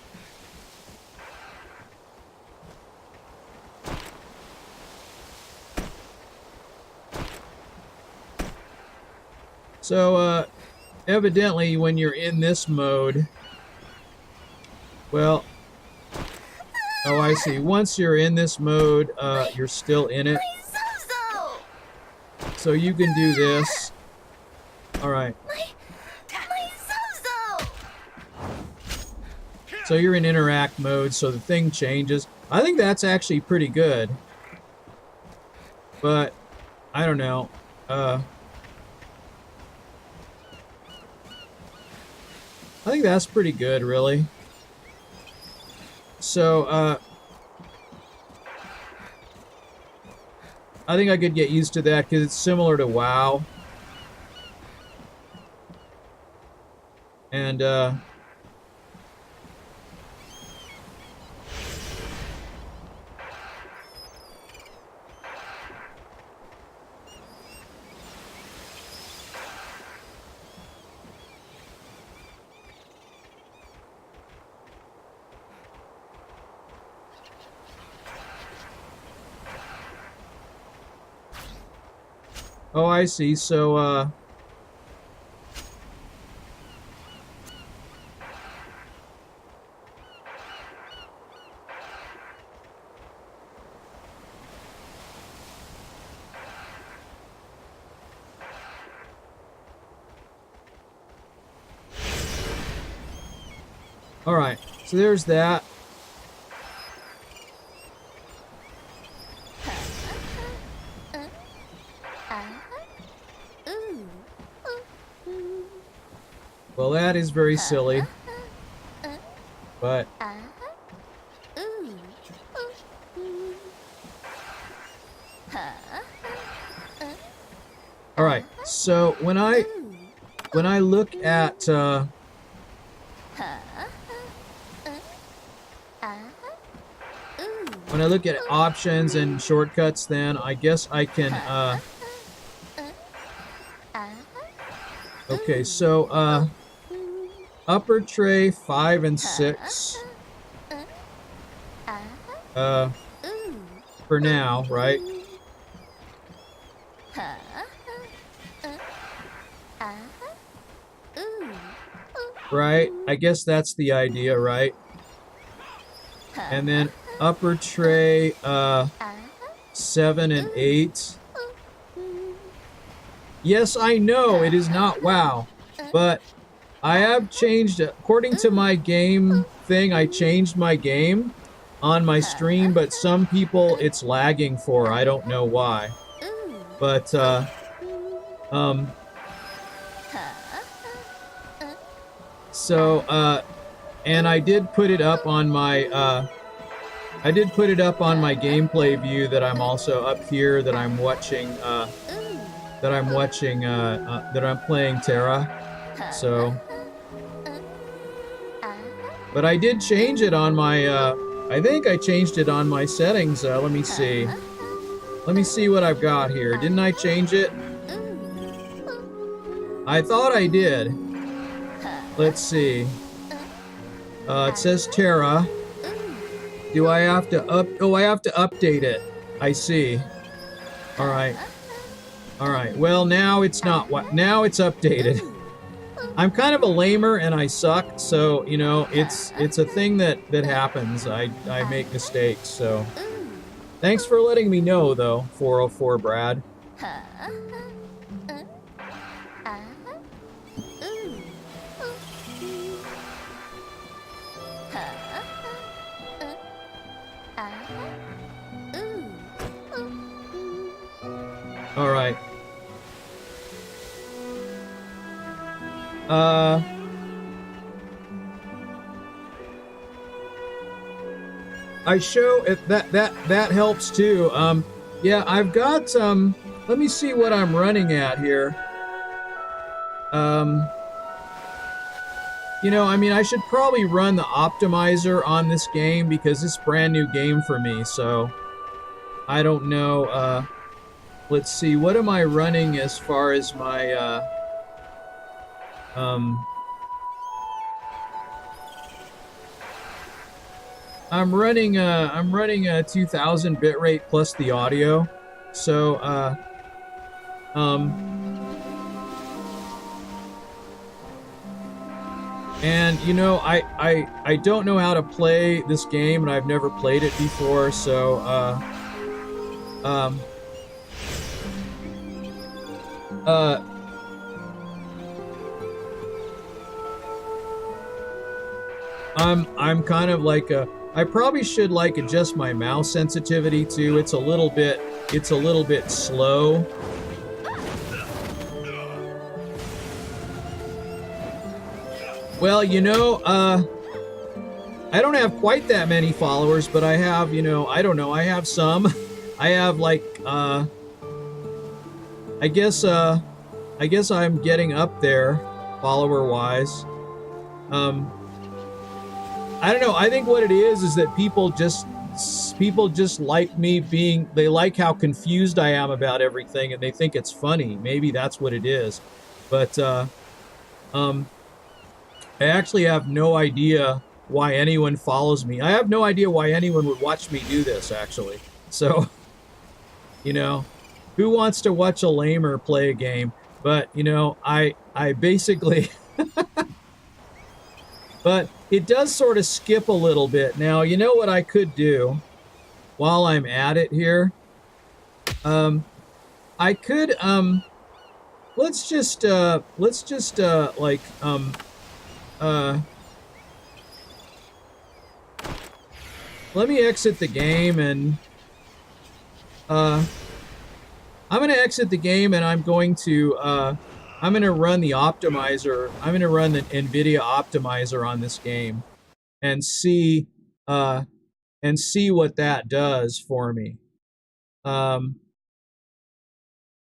so, evidently when you're in this mode, well, oh, I see. Once you're in this mode, you're still in it. My Zozo! So you can do this. All right. My Zozo! So you're in interact mode, so the thing changes. I think that's actually pretty good. But, I don't know. I think that's pretty good, really. So, I think I could get used to that because it's similar to WoW. And, oh, I see. So, all right. So there's that. Well, that is very silly. But all right. So when I look at when I look at options and shortcuts, then I guess I can okay, so upper tray 5 and 6 for now, right? Right? I guess that's the idea, right? And then upper tray 7 and 8. Yes, I know it is not WoW, but I have changed, according to my game thing, I changed my game on my stream, but some people it's lagging for. I don't know why. But, and I did put it up on my, gameplay view that I'm also up here, that I'm watching, that I'm playing TERA. So, but I did change it on my, I think I changed it on my settings. Let me see. Let me see what I've got here. Didn't I change it? I thought I did. Let's see. It says TERA. Do I have to I have to update it. I see. All right. All right. Well, now it's not what. Now it's updated. I'm kind of a lamer and I suck, so you know it's a thing that happens. I make mistakes. So thanks for letting me know, though. 404 Brad. All right. I show it that helps too. Yeah, I've got let me see what I'm running at here. You know, I mean, I should probably run the optimizer on this game because it's a brand new game for me, so I don't know. Let's see, what am I running as far as my I'm running a 2000 bitrate plus the audio. So and you know, I don't know how to play this game, and I've never played it before, so I'm kind of like I probably should like adjust my mouse sensitivity too. It's a little bit slow. Well, you know, I don't have quite that many followers, but I have, you know, I don't know, I have some. I have like I guess I'm getting up there follower wise. I don't know. I think what it is that people just like me being, they like how confused I am about everything and they think it's funny. Maybe that's what it is. But I actually have no idea why anyone follows me. I have no idea why anyone would watch me do this, actually. So, you know, who wants to watch a lamer play a game? But, you know, I basically but it does sort of skip a little bit. Now, you know what I could do while I'm at it here? I could, let's just like, let me exit the game and, I'm going to exit the game and I'm going to run the optimizer. I'm going to run the NVIDIA optimizer on this game and see what that does for me.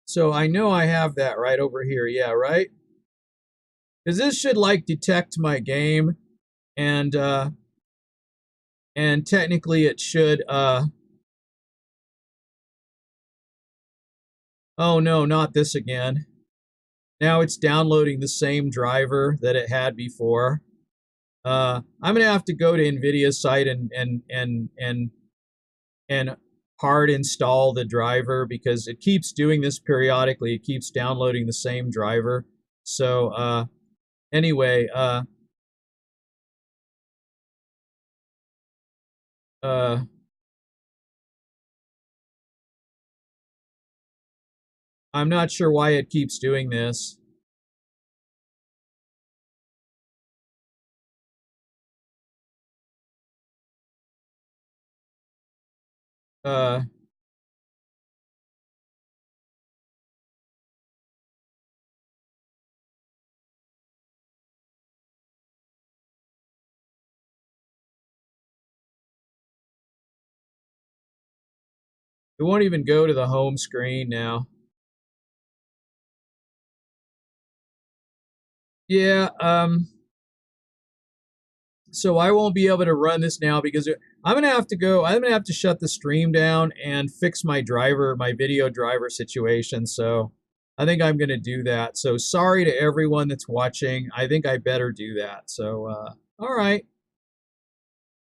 So I know I have that right over here. Yeah, right? Because this should like detect my game and technically it should, oh no, not this again. Now it's downloading the same driver that it had before. I'm gonna have to go to NVIDIA's site and hard install the driver because it keeps doing this periodically. It keeps downloading the same driver. So anyway, Uh, I'm not sure why it keeps doing this. Uh, it won't even go to the home screen now. Yeah, so I won't be able to run this now because I'm gonna have to go. I'm gonna have to shut the stream down and fix my driver, my video driver situation. So I think I'm gonna do that. So sorry to everyone that's watching. I think I better do that. So all right.